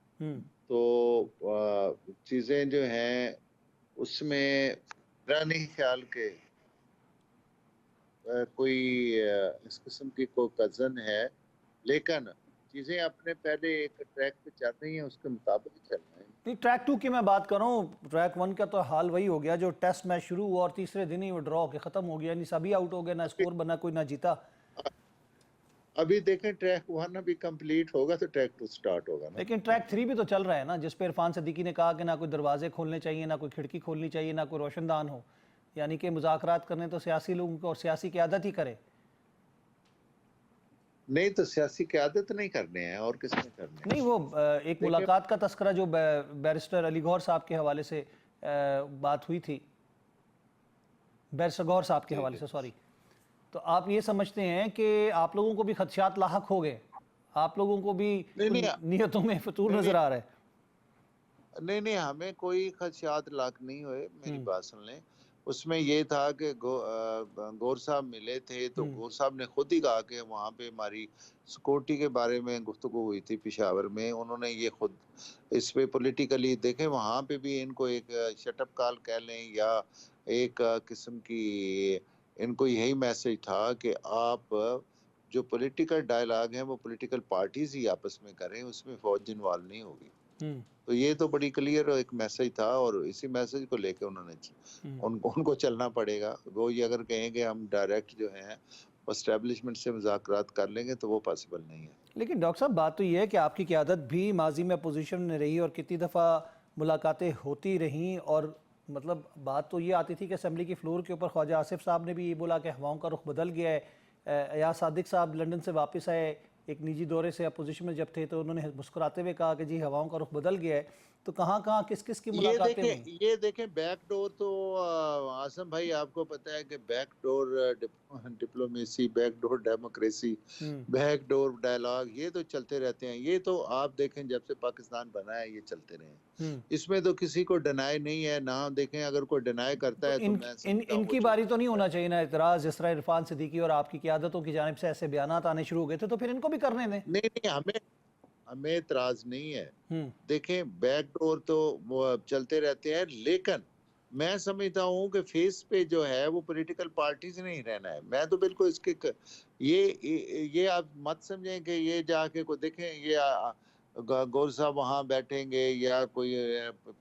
तो चीजें जो हैं उसमें मेरा नहीं ख्याल के कोई इस किस्म की कोई कजन है, लेकिन चीजें अपने पहले एक ट्रैक पे चल रही हैं, उसके मुताबिक चलना है। नहीं, ट्रैक 2 की मैं बात कर रहा हूँ। ट्रैक 1 का तो हाल वही हो गया जो टेस्ट मैच शुरू हुआ और तीसरे दिन ही वो ड्रॉ के खत्म हो गया, यानी सभी आउट हो गए, ना स्कोर बना, कोई ना जीता। अभी देखें, ट्रैक 1 अभी कंप्लीट होगा तो ट्रैक 2 स्टार्ट होगा ना। लेकिन ट्रैक 3 भी तो चल रहा है ना, जिस पे इरफान सिद्दीकी ने कहा कि ना कोई दरवाजे खोलने चाहिए, ना कोई खिड़की खोलनी चाहिए, ना कोई रोशनदान हो, यानी कि मुज़ाकरात करने तो सियासी लोगों को और सियासी क़यादत ही करे। नहीं तो सियासी क़यादत नहीं करने हैं, और किसने करने हैं? नहीं, वो एक मुलाकात का तस्करा जो बैरिस्टर अली गौहर साहब के हवाले से बात हुई थी, बैरिस्टर गौहर साहब के हवाले से, सॉरी, तो आप ये समझते हैं कि आप लोगों को भी खदशात लाहक हो गए? आप लोगों को भी नियतों में फतूर नजर आ रहा है? नहीं, हमें कोई खदशात लाक नहीं हुए। मेरी बात सुन लें, उसमें ये था कि गौर साहब मिले थे तो गौर साहब ने खुद ही कहा कि वहाँ पे हमारी सिक्योरिटी के बारे में गुफ्तगू हुई थी पेशावर में। उन्होंने ये खुद इस पे पॉलिटिकली देखें, वहाँ पे भी इनको एक शटअप कॉल कह लें या एक किस्म की इनको यही मैसेज था कि आप जो पॉलिटिकल डायलॉग है वो पॉलिटिकल पार्टीज ही आपस में करें, उसमें फौज इन्वॉल्व नहीं होगी। तो ये तो बड़ी क्लियर एक मैसेज था और इसी मैसेज को लेके उन्होंने उनको चलना पड़ेगा। वो ये अगर कहेंगे हम डायरेक्ट जो है एस्टेब्लिशमेंट से मुज़ाकरात कर लेंगे तो वो पॉसिबल नहीं है। लेकिन डॉक्टर साहब, बात तो ये है कि आपकी क़यादत भी माजी में अपोजिशन में रही और कितनी दफ़ा मुलाकातें होती रहीं, और मतलब बात तो ये आती थी कि असेंबली की फ्लोर के ऊपर ख्वाजा आसिफ साहब ने भी ये बोला कि हवाओं का रुख बदल गया है। या सादिक साहब लंदन से वापस आए एक निजी दौरे से, अपोजिशन में जब थे, तो उन्होंने मुस्कुराते हुए कहा कि जी हवाओं का रुख बदल गया है। तो कहाँ कहाँ किस किस की मुलाकातें हुई? ये देखें बैकडोर तो आसम भाई आपको पता है कि backdoor diplomacy, backdoor democracy, backdoor dialogue ये तो चलते रहते हैं। ये तो आप देखें जब से पाकिस्तान बना है ये चलते रहे। इसमें तो किसी को डिनाई नहीं है ना। देखें अगर कोई डिनाई करता है तो मैं इनकी बारी तो नहीं होना चाहिए ना इतराज? जिस तरह इरफान सिद्दीकी और आपकी क़यादतों की जानिब से ऐसे बयानात आने शुरू हो गए थे, तो फिर इनको भी करने दें। नहीं, हमें इतराज नहीं है। देखें बैकडोर तो वो चलते रहते हैं, लेकिन मैं समझता हूँ कि फेस पे जो है वो पॉलिटिकल पार्टीज नहीं रहना है। मैं तो बिल्कुल इसके ये आप मत समझें कि ये जाके को देखें ये गौर साहब वहाँ बैठेंगे या कोई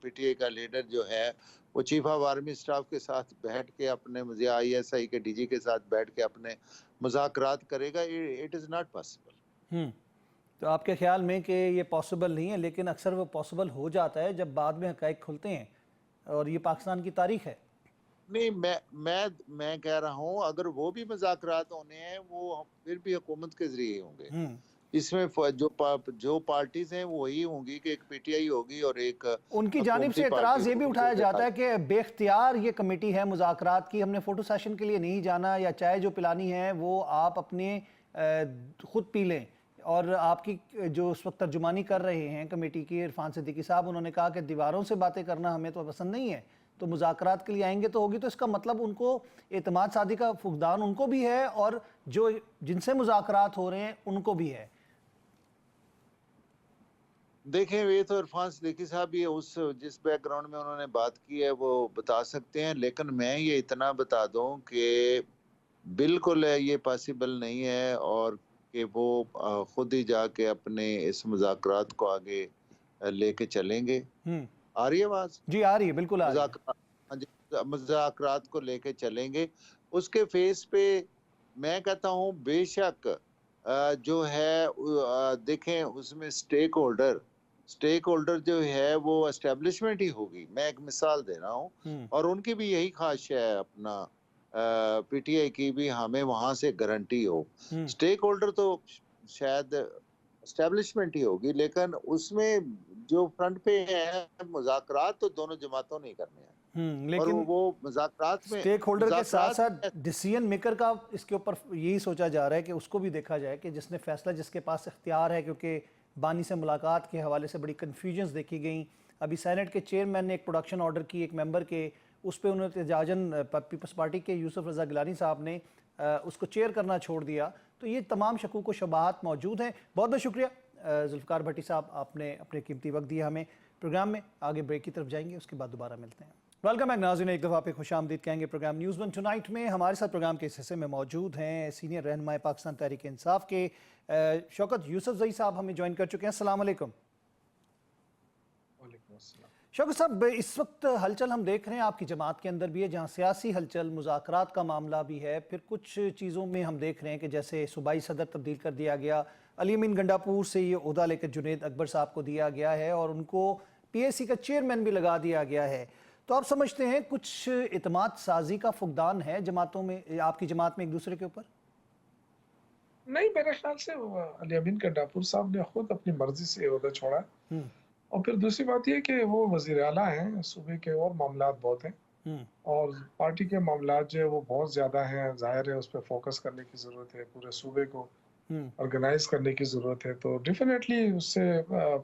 पीटीआई का लीडर जो है वो चीफ ऑफ आर्मी स्टाफ के साथ बैठ के अपने ISI के DG के साथ बैठ के अपने मुज़ाकरात करेगा। It is not possible. तो आपके ख्याल में कि ये पॉसिबल नहीं है, लेकिन अक्सर वो पॉसिबल हो जाता है जब बाद में हक़ाइक़ खुलते हैं, और ये पाकिस्तान की तारीख है। नहीं, मैं कह रहा हूँ अगर वो भी मुज़ाकरात होने हैं वो फिर भी हुकूमत के जरिए होंगे। इसमें जो पार्टीज हैं वो वही होंगी कि एक PTI होगी और एक उनकी जानिब से एतराज़ ये भी उठाया जाता है कि बेख्तियार ये कमेटी है मुज़ाकरात की, हमने फ़ोटो सेशन के लिए नहीं जाना, या चाय जो पिलानी है वो आप अपने खुद पी लें। और आपकी जो उस वक्त तर्जुमानी कर रहे हैं कमेटी की इरफान सिद्दीकी साहब, उन्होंने कहा कि दीवारों से बातें करना हमें तो पसंद नहीं है, तो मुज़ाकरात के लिए आएंगे तो होगी। तो इसका मतलब उनको एतमाद सादी का फुकदान उनको भी है और जो जिनसे मुज़ाकरात हो रहे हैं उनको भी है। देखें, ये तो इरफान सिद्दीकी साहब भी उस जिस बैकग्राउंड में उन्होंने बात की है वो बता सकते हैं, लेकिन मैं ये इतना बता दूं कि बिल्कुल ये पॉसिबल नहीं है और कि वो खुद ही जाके अपने इस मुज़ाकरात को आगे लेके चलेंगे। आ रही है आवाज़? जी आ रही है, बिल्कुल आ रही है। मुज़ाकरात को लेके चलेंगे। उसके फेस पे मैं कहता हूँ बेशक जो है देखें उसमें स्टेक होल्डर जो है वो एस्टेब्लिशमेंट ही होगी। मैं एक मिसाल दे रहा हूँ और उनकी भी यही ख्वाहिश है अपना PTI की भी हमें वहां से गारंटी हो। स्टेक होल्डर तो शायद एस्टेब्लिशमेंट ही होगी, लेकिन उसमें जो फ्रंट पे है मुज़ाकरात तो दोनों जमातों ने ही करने हैं, और लेकिन वो मुज़ाकरात में स्टेक होल्डर के साथ साथ मुज़ाकरात डिसीजन मेकर का इसके ऊपर यही सोचा जा रहा है कि उसको भी देखा जाए कि जिसने फैसला, जिसके पास इख्तियार है, क्योंकि बानी से मुलाकात के हवाले से बड़ी कन्फ्यूजन्स देखी गई। अभी सेनेट के चेयरमैन ने एक प्रोडक्शन ऑर्डर की एक मेंबर के, उस पर उन्होंने एहतजाजन पीपल्स पार्टी के यूसुफ रज़ा गिलानी साहब ने उसको चेयर करना छोड़ दिया। तो ये तमाम शकूक व शबाहत मौजूद हैं। बहुत बहुत शुक्रिया जुल्फ़िकार भट्टी साहब, आपने अपने कीमती वक्त दिया हमें। प्रोग्राम में आगे ब्रेक की तरफ जाएंगे, उसके बाद दोबारा मिलते हैं। वेलकम बैक नाज़रीन, एक दफ़ा पे खुशामदीद कहेंगे प्रोग्राम न्यूज़ वन टुनाइट में। हमारे साथ प्रोग्राम के इस हिस्से में मौजूद हैं सीनियर रहनुमाए पाकिस्तान तहरीक इंसाफ के शौकत यूसुफजई साहब हमें ज्वाइन कर चुके हैं। अस्सलाम वालेकुम। शौकत साहब, इस वक्त हलचल हम देख रहे हैं आपकी जमात के अंदर भी है, जहाँ सियासी हलचल, मुज़ाकरात का मामला भी है। फिर कुछ चीज़ों में हम देख रहे हैं कि जैसे सूबाई सदर तब्दील कर दिया गया, अली अमीन गंडापुर से ये ओहदा लेकर जुनेद अकबर साहब को दिया गया है और उनको PAC का चेयरमैन भी लगा दिया गया है। तो आप समझते हैं कुछ इत्मीनान साजी का फुकदान है जमातों में, आपकी जमात में एक दूसरे के ऊपर? नहीं, मेरे ख्याल से अली अमीन गंडापुर साहब ने खुद अपनी मर्जी से ओहदा छोड़ा। और फिर दूसरी बात यह कि वो वज़ीर आला हैं, सूबे के और मामलात बहुत हैं और पार्टी के मामलात जो है वो बहुत ज़्यादा हैं। जाहिर है उस पर फोकस करने की ज़रूरत है, पूरे सूबे को ऑर्गेनाइज करने की ज़रूरत है। तो डेफिनेटली उससे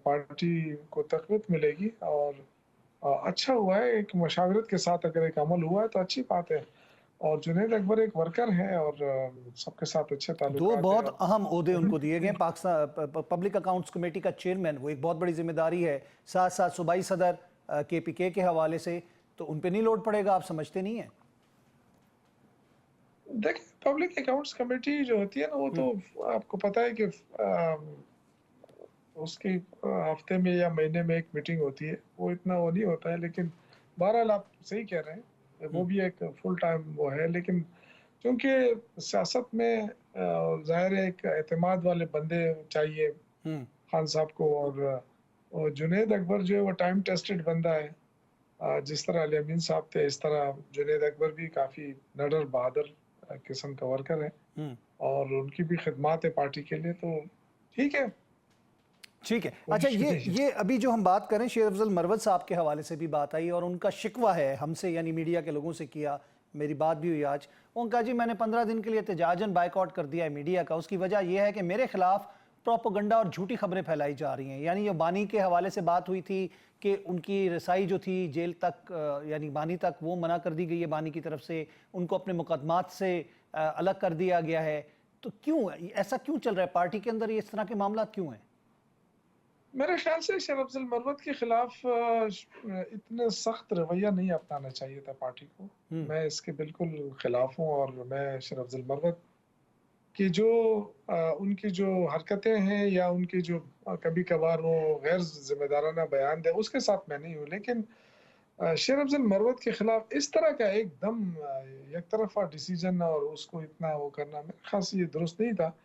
पार्टी को तक़वीत मिलेगी और अच्छा हुआ है। एक मशावरत के साथ अगर एक अमल हुआ है तो अच्छी बात है। और जुनैद अकबर एक वर्कर है और सबके साथ अच्छे ताल्लुकात दो हैं बहुत और अहम ओहदे उनको दिए गए। पाकिस्तान पब्लिक अकाउंट्स कमेटी का चेयरमैन, वो एक बहुत बड़ी जिम्मेदारी है, साथ साथ सूबाई सदर KPK के हवाले से, तो उन पे नहीं लोड पड़ेगा, आप समझते नहीं है? देखिए, पब्लिक अकाउंट्स कमेटी जो होती है ना, वो तो आपको पता है कि उसकी हफ्ते में या महीने में एक मीटिंग होती है, वो इतना वो नहीं होता है। लेकिन बहरहाल आप सही कह रहे हैं, वो भी एक फुल टाइम वो है। लेकिन क्योंकि सियासत में ज़ाहिर है एक एतमाद वाले बंदे चाहिए खान साहब को, और जुनैद अकबर जो है वो टाइम टेस्टेड बंदा है। जिस तरह अली अमीन साहब थे, इस तरह जुनैद अकबर भी काफ़ी निडर बहादुर किस्म का वर्कर है और उनकी भी खिदमत है पार्टी के लिए, तो ठीक है। ठीक है। अच्छा, ये अभी जो हम बात करें, शेर अफजल मरवत साहब के हवाले से भी बात आई और उनका शिकवा है हमसे, यानी मीडिया के लोगों से किया, मेरी बात भी हुई आज। उन्होंने कहा जी मैंने 15 दिन के लिए एहतजाजन बाइकआउट कर दिया है मीडिया का, उसकी वजह यह है कि मेरे खिलाफ प्रोपोगंडा और झूठी खबरें फैलाई जा रही हैं। यानी ये बानी के हवाले से बात हुई थी कि उनकी रसाई जो थी जेल तक, यानी बानी तक, वो मना कर दी गई है बानी की तरफ से, उनको अपने मुकदमात से अलग कर दिया गया है। तो क्यों ऐसा क्यों चल रहा है पार्टी के अंदर, ये इस तरह के मामला क्यों हैं? मेरे ख्याल से शेर अफजल मरवत के खिलाफ इतना सख्त रवैया नहीं अपनाना चाहिए था पार्टी को। मैं इसके बिल्कुल खिलाफ हूँ और मैं शेर अफजल मरवत की जो उनकी जो हरकतें हैं या उनकी जो कभी कभार वो गैर जिम्मेदाराना बयान दे, उसके साथ मैं नहीं हूँ। लेकिन शेर अफजल मरवत के खिलाफ इस तरह का एकदम एक तरफा डिसीजन और उसको इतना वो करना मेरे ख्याल से ये दुरुस्त नहीं था।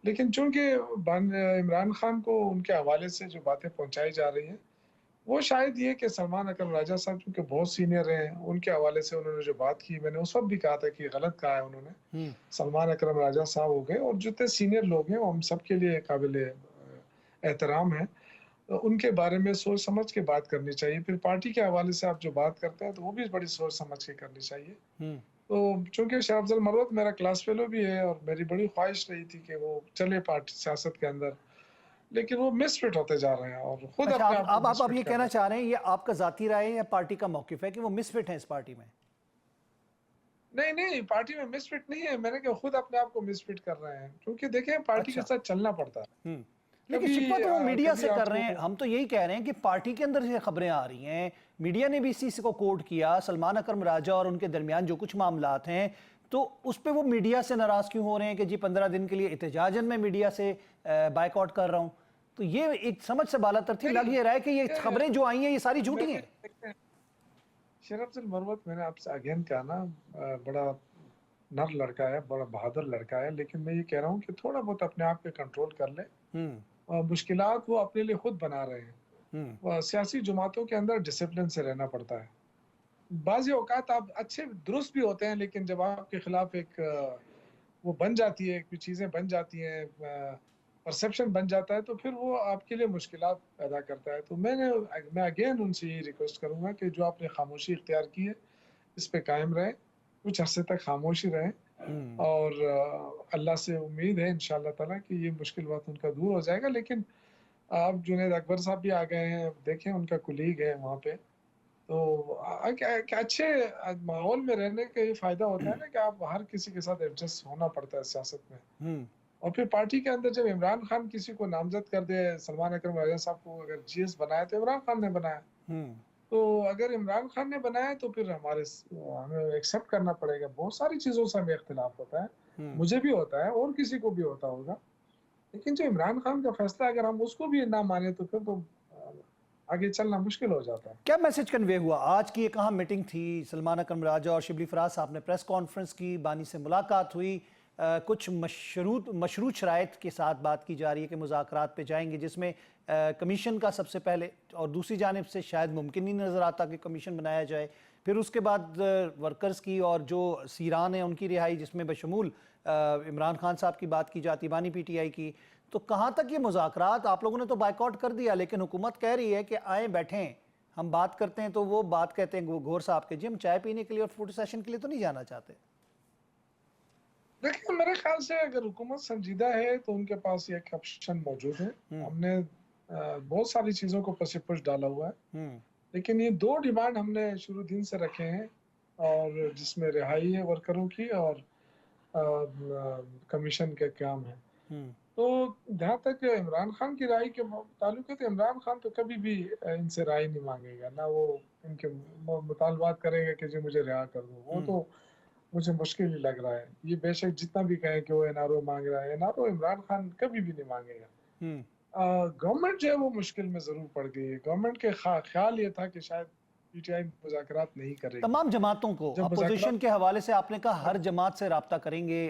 लेकिन चूंकि इमरान खान को उनके हवाले से जो बातें पहुंचाई जा रही हैं, वो शायद ये कि सलमान अकरम राजा साहब चूंकि बहुत सीनियर हैं, उनके हवाले से उन्होंने जो बात की, मैंने उस वक्त भी कहा था कि गलत कहा है उन्होंने। सलमान अकरम राजा साहब हो गए और जितने सीनियर लोग हैं वो हम सब के लिए काबिल एहतराम है। तो उनके बारे में सोच समझ के बात करनी चाहिए। फिर पार्टी के हवाले से आप जो बात करते हैं तो वो भी बड़ी सोच समझ के करनी चाहिए। तो चूंकि शेर अफजल मरवत मेरा क्लास फेलो भी है और मेरी बड़ी ख्वाहिश रही थी कि वो चले पार्टी सियासत के अंदर, लेकिन वो मिसफिट होते जा रहे हैं और खुद अच्छा, अपने आप को आप मिसफिट ये कर कहना रहे चाह रहे हैं, ये आपका जाती राय है या पार्टी का मौकिफ है कि वो मिसफिट है इस पार्टी में? हैं। नहीं, पार्टी में मिसफिट नहीं है, मैंने कहा खुद अपने आप को मिसफिट कर रहे हैं। क्योंकि देखें, पार्टी के अच्छा। साथ चलना पड़ता है। लेकिन शिकवा तो वो मीडिया कभी से कर रहे हैं। आपको हम तो यही कह रहे हैं कि पार्टी के अंदर से खबरें आ रही हैं, मीडिया ने भी इसी को कोट किया, सलमान अकरम राजा और उनके दरमियान जो कुछ मामलात हैं, तो उस पे वो मीडिया से नाराज क्यों हो रहे हैं कि जी 15 दिन के लिए एहतजाजन में मीडिया से बाइकआउट कर रहा हूं। तो ये एक समझ से बालातर थी। लग ये रहा है कि ये खबरें जो आई हैं ये सारी झूठी हैं। शेर अफजल मरवत, मैंने आपसे अगेन कहा ना, बड़ा नर लड़का है, बड़ा बहादुर लड़का है। लेकिन मैं ये कह रहा हूँ कि थोड़ा बहुत अपने आप पे कंट्रोल कर ले। मुश्किलात वो अपने लिए खुद बना रहे हैं। सियासी जमातों के अंदर डिसिप्लिन से रहना पड़ता है। बाज़ी औकात आप अच्छे दुरुस्त भी होते हैं, लेकिन जब आपके खिलाफ एक वो बन जाती है, कुछ चीज़ें बन जाती हैं परसेप्शन बन जाता है तो फिर वो आपके लिए मुश्किलात पैदा करता है। तो मैं अगेन उनसे यही रिक्वेस्ट करूँगा कि जो आपने खामोशी इख्तियार की है, इस पे कायम रहें, कुछ अरसे तक खामोश ही रहें और अल्लाह से उम्मीद है इंशाअल्लाह ताला कि ये मुश्किल वक़्त उनका दूर हो जाएगा। लेकिन अब जुनैद अकबर साहब भी आ गए हैं, अब देखें उनका कुलीग है वहाँ पे। तो क्या अच्छे माहौल में रहने का ये फ़ायदा होता है ना कि आप हर किसी के साथ एडजस्ट होना पड़ता है सियासत में। और फिर पार्टी के अंदर जब इमरान खान किसी को नामज़द कर दे, सलमान अकरम राजा साहब को अगर जीएस बनाया तो इमरान खान ने बनाया। तो अगर इमरान खान ने बनाया तो फिर हमें एक्सेप्ट करना पड़ेगा। बहुत सारी चीज़ों से हमें इख्तिलाफ होता है, मुझे भी होता है और किसी को भी होता होगा। लेकिन जो इमरान खान का फैसला अगर हम उसको भी ना माने तो फिर तो आगे चलना मुश्किल हो जाता है। क्या मैसेज कन्वे हुआ? आज की एक अहम मीटिंग थी, सलमान अकरम राजा और शिबली फराज साहब ने प्रेस कॉन्फ्रेंस की, बानी से मुलाकात हुई, कुछ मशरूत शराइत के साथ बात की जा रही है कि मुज़ाकरात पे जाएंगे, जिसमें कमीशन का सबसे पहले और दूसरी जानिब से शायद मुमकिन नहीं नज़र आता कि कमीशन बनाया जाए। फिर उसके बाद वर्कर्स की और जो सीरान है उनकी रिहाई, जिसमें बशमूल इमरान खान साहब की बात की जाती, बानी पीटीआई की। तो कहाँ तक ये मुज़ाकरात? आप लोगों ने तो बायकॉट कर दिया, लेकिन हुकूमत कह रही है कि आए बैठें, हम बात करते हैं। तो वो बात कहते हैं गौर साहब के, जी हम चाय पीने के लिए और फोटो सेशन के लिए तो नहीं जाना चाहते। देखिए मेरे ख्याल से अगर हुकूमत संजीदा है तो उनके पास ये एक ऑप्शन मौजूद है। हमने बहुत सारी चीज़ों को पसीपुश डाला हुआ है, लेकिन ये 2 डिमांड हमने शुरू दिन से रखे हैं और जिसमें रिहाई है वर्करों की और कमीशन के काम है। तो जहाँ तक इमरान खान की राय के ताल्लुक है तो इमरान खान तो कभी भी इनसे राय नहीं मांगेगा, ना वो इनके मुतालबात करेगा कि जी मुझे रिहा कर दो। वो तो मुझे मुश्किल ही लग रहा है। ये बेशक जितना भी कहें कि वो एनआरओ मांग रहा है, एनआरओ इमरान खान कभी भी नहीं मांगेगा। गवर्नमेंट जो है वो मुश्किल में ज़रूर पड़ गई है। गवर्नमेंट के ख्याल ये था कि शायद पीटीआई मुज़ाकरात नहीं करेगी। तमाम जमातों को, जब अपोजिशन के हवाले से आपने कहा हर जमात से रब्ता करेंगे,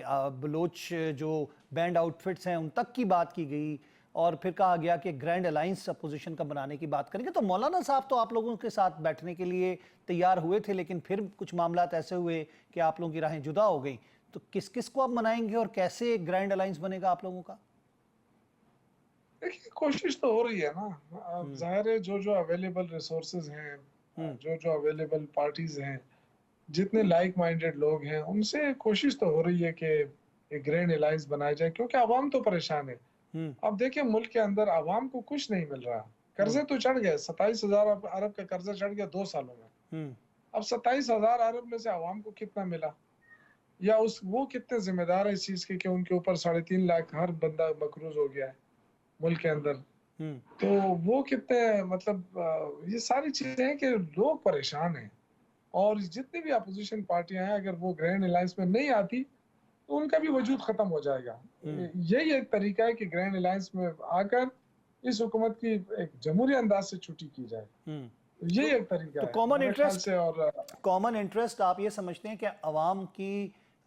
बलोच जो बैंड आउटफिट्स हैं उन तक की बात की गई, और फिर कहा गया कि ग्रैंड अलायंस अपोजिशन का बनाने की बात करेंगे। तो मौलाना साहब तो आप लोगों के साथ बैठने के लिए तैयार हुए थे, लेकिन फिर कुछ मामलात ऐसे हुए कि आप लोगों की राहें जुदा हो गई। तो किस किस को आप मनाएंगे और कैसे ग्रैंड अलायंस बनेगा आप लोगों का? देखिए कोशिश तो हो रही है ना। अब जाहिर है जो अवेलेबल रिसोर्सेज हैं, जो अवेलेबल पार्टीज हैं, जितने लाइक माइंडेड लोग हैं, उनसे कोशिश तो हो रही है कि एक ग्रैंड अलायंस बनाया जाए, क्योंकि आवाम तो परेशान है। अब देखिए मुल्क के अंदर आवाम को कुछ नहीं मिल रहा। कर्जे तो चढ़ गए, 27,000 अरब का कर्जा चढ़ गया 2 सालों में। अब 27,000 अरब में से आवाम को कितना मिला, या वो कितने जिम्मेदार है इस चीज के कि उनके ऊपर 3.5 लाख हर बंदा मकरूज हो गया है मुल्क के अंदर। तो वो कितने, मतलब ये सारी चीजें हैं कि लोग परेशान हैं, और जितनी भी अपोजिशन पार्टियां हैं अगर वो ग्रैंड अलायंस में नहीं आती तो उनका भी वजूद खत्म हो जाएगा। यही एक तरीका है कि ग्रैंड अलायंस में आकर इस हुकूमत की एक जमहूरी अंदाज से छुट्टी की जाए। यही एक तरीका है कॉमन इंटरेस्ट से। और कॉमन इंटरेस्ट आप ये समझते हैं कि अवाम की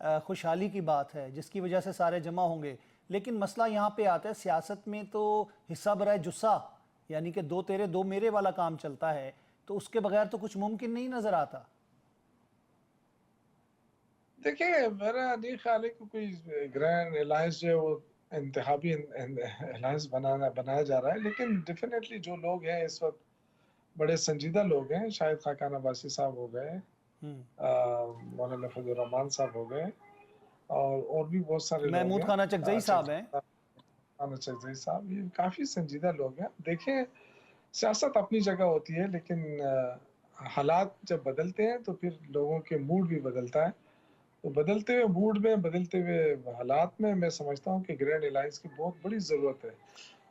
खुशहाली की बात है जिसकी वजह से सारे जमा होंगे, लेकिन मसला यहाँ पे आता है सियासत में तो हिस्सा बराए जुस्सा, यानी कि 2 तेरे 2 मेरे वाला काम चलता है, तो उसके बगैर तो कुछ मुमकिन नहीं नजर आता। देखिए मेरा नहीं ख्याल है कि कोई ग्रैंड अलायंस जो है वो इंतखाबी अलायंस बनाया जा रहा है, लेकिन डेफिनेटली जो लोग हैं इस वक्त बड़े संजीदा लोग हैं। शायद खाकान अब्बासी साहब हो गए, मौलाना फजल रहमान साहब हो गए, और भी बहुत सारे लोग हैं, महमूद खाना चकजई साहब हैं, खाना चकजई साहब, ये काफ़ी संजीदा लोग हैं। देखें सियासत अपनी जगह होती है, लेकिन हालात जब बदलते हैं तो फिर लोगों के मूड भी बदलता है। तो बदलते हुए मूड में, बदलते हुए हालात में मैं समझता हूँ कि ग्रैंड अलायंस की बहुत बड़ी ज़रूरत है।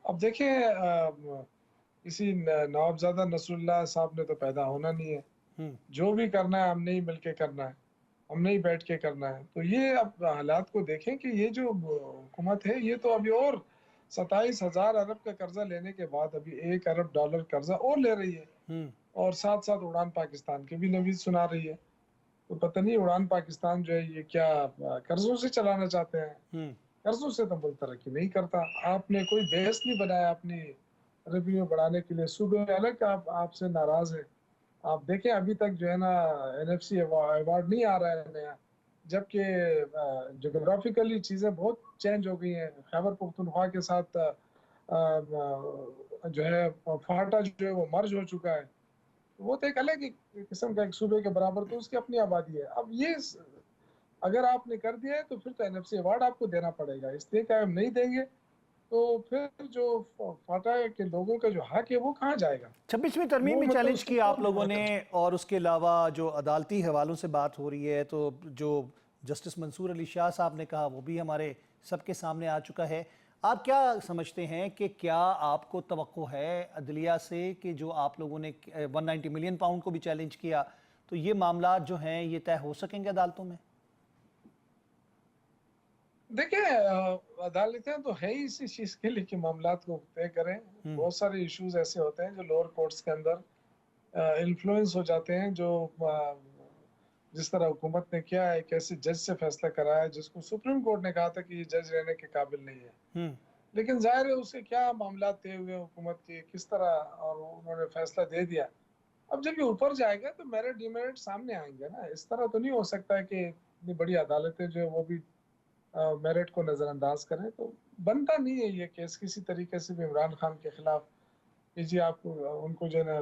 अब देखें किसी नवाबजादा नसरुल्लाह साहब ने तो पैदा होना नहीं है। जो भी करना है हमने ही मिलके करना है, हमने ही बैठ के करना है। तो ये अब हालात को देखें कि ये जो हुकूमत है ये तो अभी और 27,000 अरब का कर्जा लेने के बाद अभी $1 अरब कर्जा और ले रही है, और साथ साथ उड़ान पाकिस्तान के भी नवीज सुना रही है। तो पता नहीं उड़ान पाकिस्तान जो है ये क्या कर्जों से चलाना चाहते हैं? कर्जों से तो मुल्क तरक्की नहीं करता। आपने कोई बेस नहीं बनाया अपनी रेवेन्यू बढ़ाने के लिए। सूबे अलग आपसे नाराज है। आप देखें अभी तक जो है ना NFC अवार्ड नहीं आ रहा है नया। जबकि जोग्राफिकली चीज़ें बहुत चेंज हो गई हैं। खैबर पख्तूनख्वा के साथ जो है फाटा जो है वो मर्ज हो चुका है। वो तो एक अलग ही किस्म का एक सूबे के बराबर, तो उसकी अपनी आबादी है। अब ये अगर आपने कर दिया है तो फिर तो एनएफसी अवार्ड आपको देना पड़ेगा, इसलिए कि हम नहीं देंगे तो फिर जो फाटा के लोगों का जो हक है वो कहाँ जाएगा? 26वीं तरमीम वो भी मतलब चैलेंज उसको की आप कौन लोगों पूरा ने, करेगा? और उसके अलावा जो अदालती हवालों से बात हो रही है, तो जो जस्टिस मंसूर अली शाह साहब ने कहा वो भी हमारे सबके सामने आ चुका है। आप क्या समझते हैं कि क्या आपको तवक्को है अदलिया से कि जो आप लोगों ने 190 मिलियन पाउंड को भी चैलेंज किया, तो ये मामला जो हैं ये तय हो सकेंगे अदालतों में? देखिए अदालतें तो है ही इसी चीज़ के लिए कि मामलात को तय करें। बहुत सारे इश्यूज ऐसे होते हैं जो लोअर कोर्ट्स के अंदर इन्फ्लुएंस हो जाते हैं, जो जिस तरह हुकूमत ने किया है, एक ऐसे जज से फैसला कराया जिसको सुप्रीम कोर्ट ने कहा था कि ये जज रहने के काबिल नहीं है, लेकिन जाहिर है उसके क्या मामला तय हुए हुकूमत के, किस तरह, और उन्होंने फैसला दे दिया। अब जब ये ऊपर जाएगा तो मेरिट डिमेरिट सामने आएंगे ना। इस तरह तो नहीं हो सकता है कि इतनी बड़ी अदालतें जो है वो भी मेरिट को नज़रअंदाज करें। तो बनता नहीं है ये केस किसी तरीके से भी इमरान खान के खिलाफ कि जी आप उनको जो है ना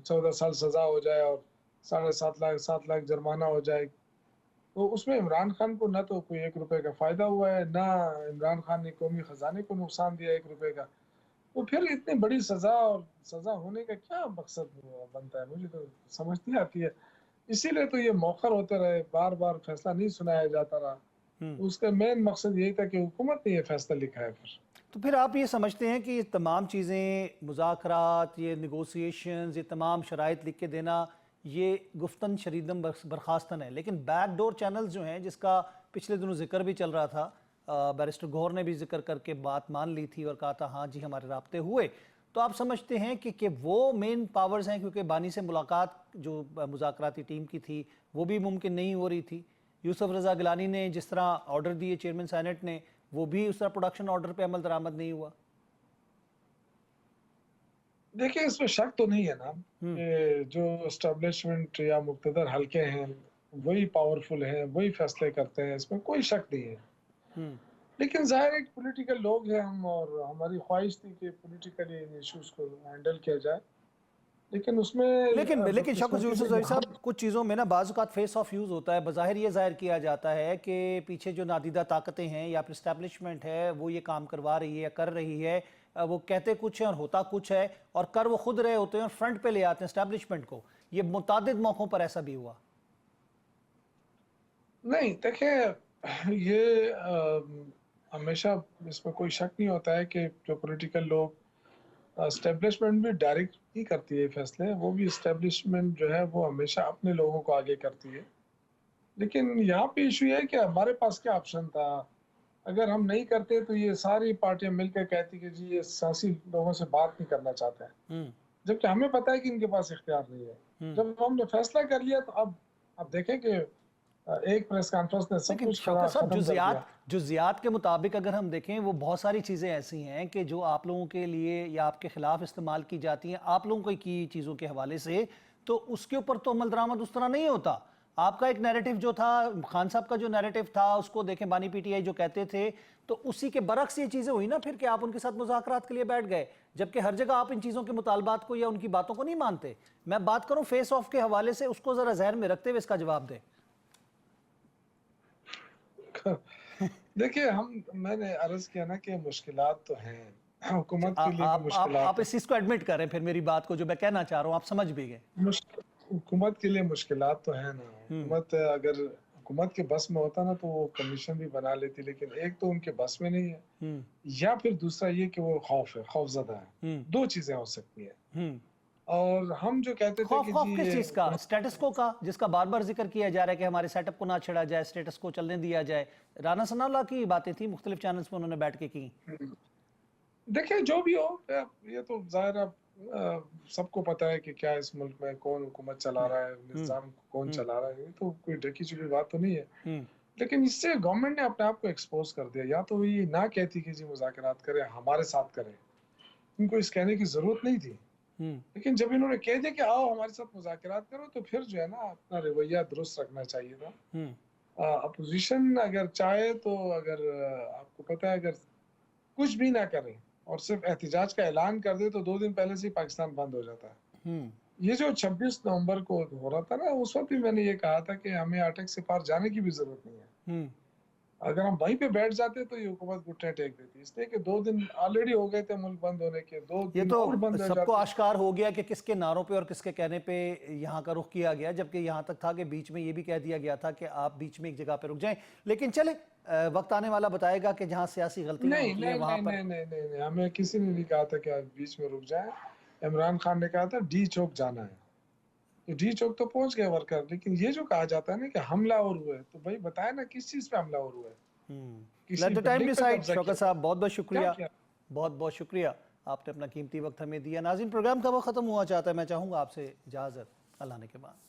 14 साल सजा हो जाए और 7.5 लाख जुर्माना हो जाए। तो उसमें इमरान खान को ना तो कोई 1 रुपए का फायदा हुआ है, ना इमरान खान ने कौमी खजाने को नुकसान दिया 1 रुपए का। तो फिर इतनी बड़ी सजा, और सजा होने का क्या मकसद बनता है, मुझे तो समझ नहीं आती है। इसीलिए तो ये मौखर होते रहे, बार बार फैसला नहीं सुनाया जाता रहा। उसका मेन मकसद यही था कि हुकूमत ने ये फैसला लिखा है। तो फिर आप ये समझते हैं कि ये तमाम चीज़ें, मुज़ाकरात, ये नेगोशिएशंस, ये तमाम शराइत लिख के देना, ये गुफ्तन शरीदम बर्खास्तन है, लेकिन बैकडोर चैनल्स जो हैं, जिसका पिछले दिनों जिक्र भी चल रहा था, बैरिस्टर गौहर ने भी जिक्र करके बात मान ली थी और कहा था हाँ जी हमारे राब्ते हुए, तो आप समझते हैं कि वो मेन पावर्स हैं, क्योंकि बानी से मुलाकात जो मुज़ाकराती टीम की थी वो भी मुमकिन नहीं हो रही थी। यूसुफ रज़ा गिलानी ने जिस तरह ऑर्डर दिए चेयरमैन सीनेट ने, वो भी उस तरह प्रोडक्शन ऑर्डर पे अमल दरामद नहीं हुआ। देखिए इसमें शक तो नहीं है ना कि जो एस्टेब्लिशमेंट या मुक़्तदर हल्के हैं वही पावरफुल हैं, वही फैसले करते हैं, इसमें कोई शक नहीं है। लेकिन ज़ाहिर है कि पॉलिटिकल लोग हैं हम, और हमारी ख्वाहिश थी कि पॉलिटिकली इन इश्यूज को हैंडल किया जाए, लेकिन उसमें लेकिन शौकत बदकिस्मती यूसुफ से साहब, कुछ चीज़ों में ना बाज़ औक़ात फेस ऑफ यूज़ होता है। बज़ाहिर ये ज़ाहिर किया जाता है कि पीछे जो नादीदा ताकतें हैं या फिर इस्टेब्लिशमेंट है वो ये काम करवा रही है या कर रही है, वो कहते कुछ है और होता कुछ है, और कर वो खुद रहे होते हैं और फ्रंट पे ले आते हैं इस्टेब्लिशमेंट को। ये मुतादिद मौक़ों पर ऐसा भी हुआ। नहीं देखिए ये हमेशा इसमें कोई शक नहीं होता है कि जो पॉलिटिकल लोग, एस्टेब्लिशमेंट भी डायरेक्ट ही करती है फैसले, वो भी एस्टेब्लिशमेंट जो है वो हमेशा अपने लोगों को आगे करती है। लेकिन यहाँ पे इशू ये है कि हमारे पास क्या ऑप्शन था। अगर हम नहीं करते तो ये सारी पार्टियां मिलकर कहती कि जी ये सियासी लोगों से बात नहीं करना चाहते हैं, जबकि हमें पता है कि इनके पास इख्तियार नहीं है। जब हमने फैसला कर लिया तो अब देखें कि एक प्रेस कॉन्फ्रेंस ने सब लेकिन कुछ शौकत साहब, खत्म कर दिया। जुज़ियात के मुताबिक अगर हम देखें, वो बहुत सारी चीज़ें ऐसी हैं कि जो आप लोगों के लिए या आपके खिलाफ इस्तेमाल की जाती हैं आप लोगों की चीज़ों के हवाले से, तो उसके ऊपर तो अमल दरामद उस तरह नहीं होता। आपका एक नैरेटिव जो था, खान साहब का जो नैरेटिव था, उसको देखें बानी पीटीआई जो कहते थे, तो उसी के बरक्स ये चीज़ें हुई ना फिर कि आप उनके साथ मुज़ाकरात के लिए बैठ गए, जबकि हर जगह आप इन चीज़ों के मुतालबात को या उनकी बातों को नहीं मानते। मैं बात करूँ फेस ऑफ के हवाले से, उसको ज़रा जहन में रखते हुए इसका जवाब दें। देखिए मैंने अर्ज किया ना कि मुश्किलात तो हैं, हुकूमत के लिए भी आप मुश्किलात है। इस चीज़ को एडमिट करें फिर मेरी बात को, जो मैं कहना चाह रहा हूँ आप समझ भी गए। हुकूमत के लिए मुश्किलात तो है ना। हुकूमत अगर हुकूमत के बस में होता ना तो वो कमीशन भी बना लेती, लेकिन एक तो उनके बस में नहीं है, या फिर दूसरा ये कि वो खौफजदा है। दो चीजें हो सकती है। और हम जो कहते थे कि खौफ जी किस चीज़ का? स्टेटस को का, जिसका बार बार जिक्र किया जा रहा है कि हमारे सेटअप को ना छेड़ा जाए, स्टेटस को चलने दिया जाए। राना सनाउल्लाह की बातें थी, मुख्तलिफ चैनल्स पर उन्होंने बैठ के की। देखिए जो भी हो, ये तो जाहिर है सबको पता है कि क्या इस मुल्क में कौन हुकूमत चला रहा है, निज़ाम कौन चला रहा है। ये तो कोई ढकी छुपी बात तो नहीं है। लेकिन इससे गवर्नमेंट ने अपने आप को एक्सपोज कर दिया। या तो ये ना कहती कि जी मुज़ाकरात करें, हमारे साथ करें, इनको इस कहने की जरूरत नहीं थी। लेकिन जब इन्होंने कह दिया कि आओ हमारे साथ मुज़ाकरात करो, तो फिर जो है ना अपना रवैया दुरुस्त रखना चाहिए था। अपोजिशन अगर चाहे तो, अगर आपको पता है, अगर कुछ भी ना करें और सिर्फ एहतिजाज का ऐलान कर दे तो 2 दिन पहले से ही पाकिस्तान बंद हो जाता है। ये जो 26 नवंबर को हो रहा था ना, उस वक्त भी मैंने ये कहा था कि हमें अटक से पार जाने की भी जरूरत नहीं है। अगर हम वहीं पे बैठ जाते तो ये हुकूमत घुटने टेक देती, इसलिए कि 2 दिन ऑलरेडी हो गए थे मुल्क बंद होने के, 2 ये दिन तो और बंद हो सबको जाते। आश्कार हो गया कि किसके नारों पे और किसके कहने पे यहाँ का रुख किया गया, जबकि यहाँ तक था कि बीच में ये भी कह दिया गया था कि आप बीच में एक जगह पे रुक जाएं। लेकिन चले, वक्त आने वाला बताएगा कि जहाँ सियासी गलतियां नहीं होती हैं नहीं वहां नहीं पर। नहीं नहीं नहीं नहीं, हमें किसी ने नहीं कहा था कि आप बीच में रुक जाएं। इमरान खान ने कहा था डी चौक जाना है, तो डी चौक तो पहुंच गए वर्कर। लेकिन ये जो कहा जाता है ना कि हमला और हुआ है, तो भाई बताया ना किस चीज पे हमला और हुआ है? किसी लेट द टाइम बिल्डिंग पे डिसाइड। कब्जा शौकत किया? साहब बहुत बहुत शुक्रिया, क्या? बहुत बहुत शुक्रिया, आपने अपना कीमती वक्त हमें दिया। नाज़रीन, प्रोग्राम का वक्त खत्म हुआ चाहता है, मैं चाहूँगा आपसे इजाज़त, अल्लाह ने के बाद।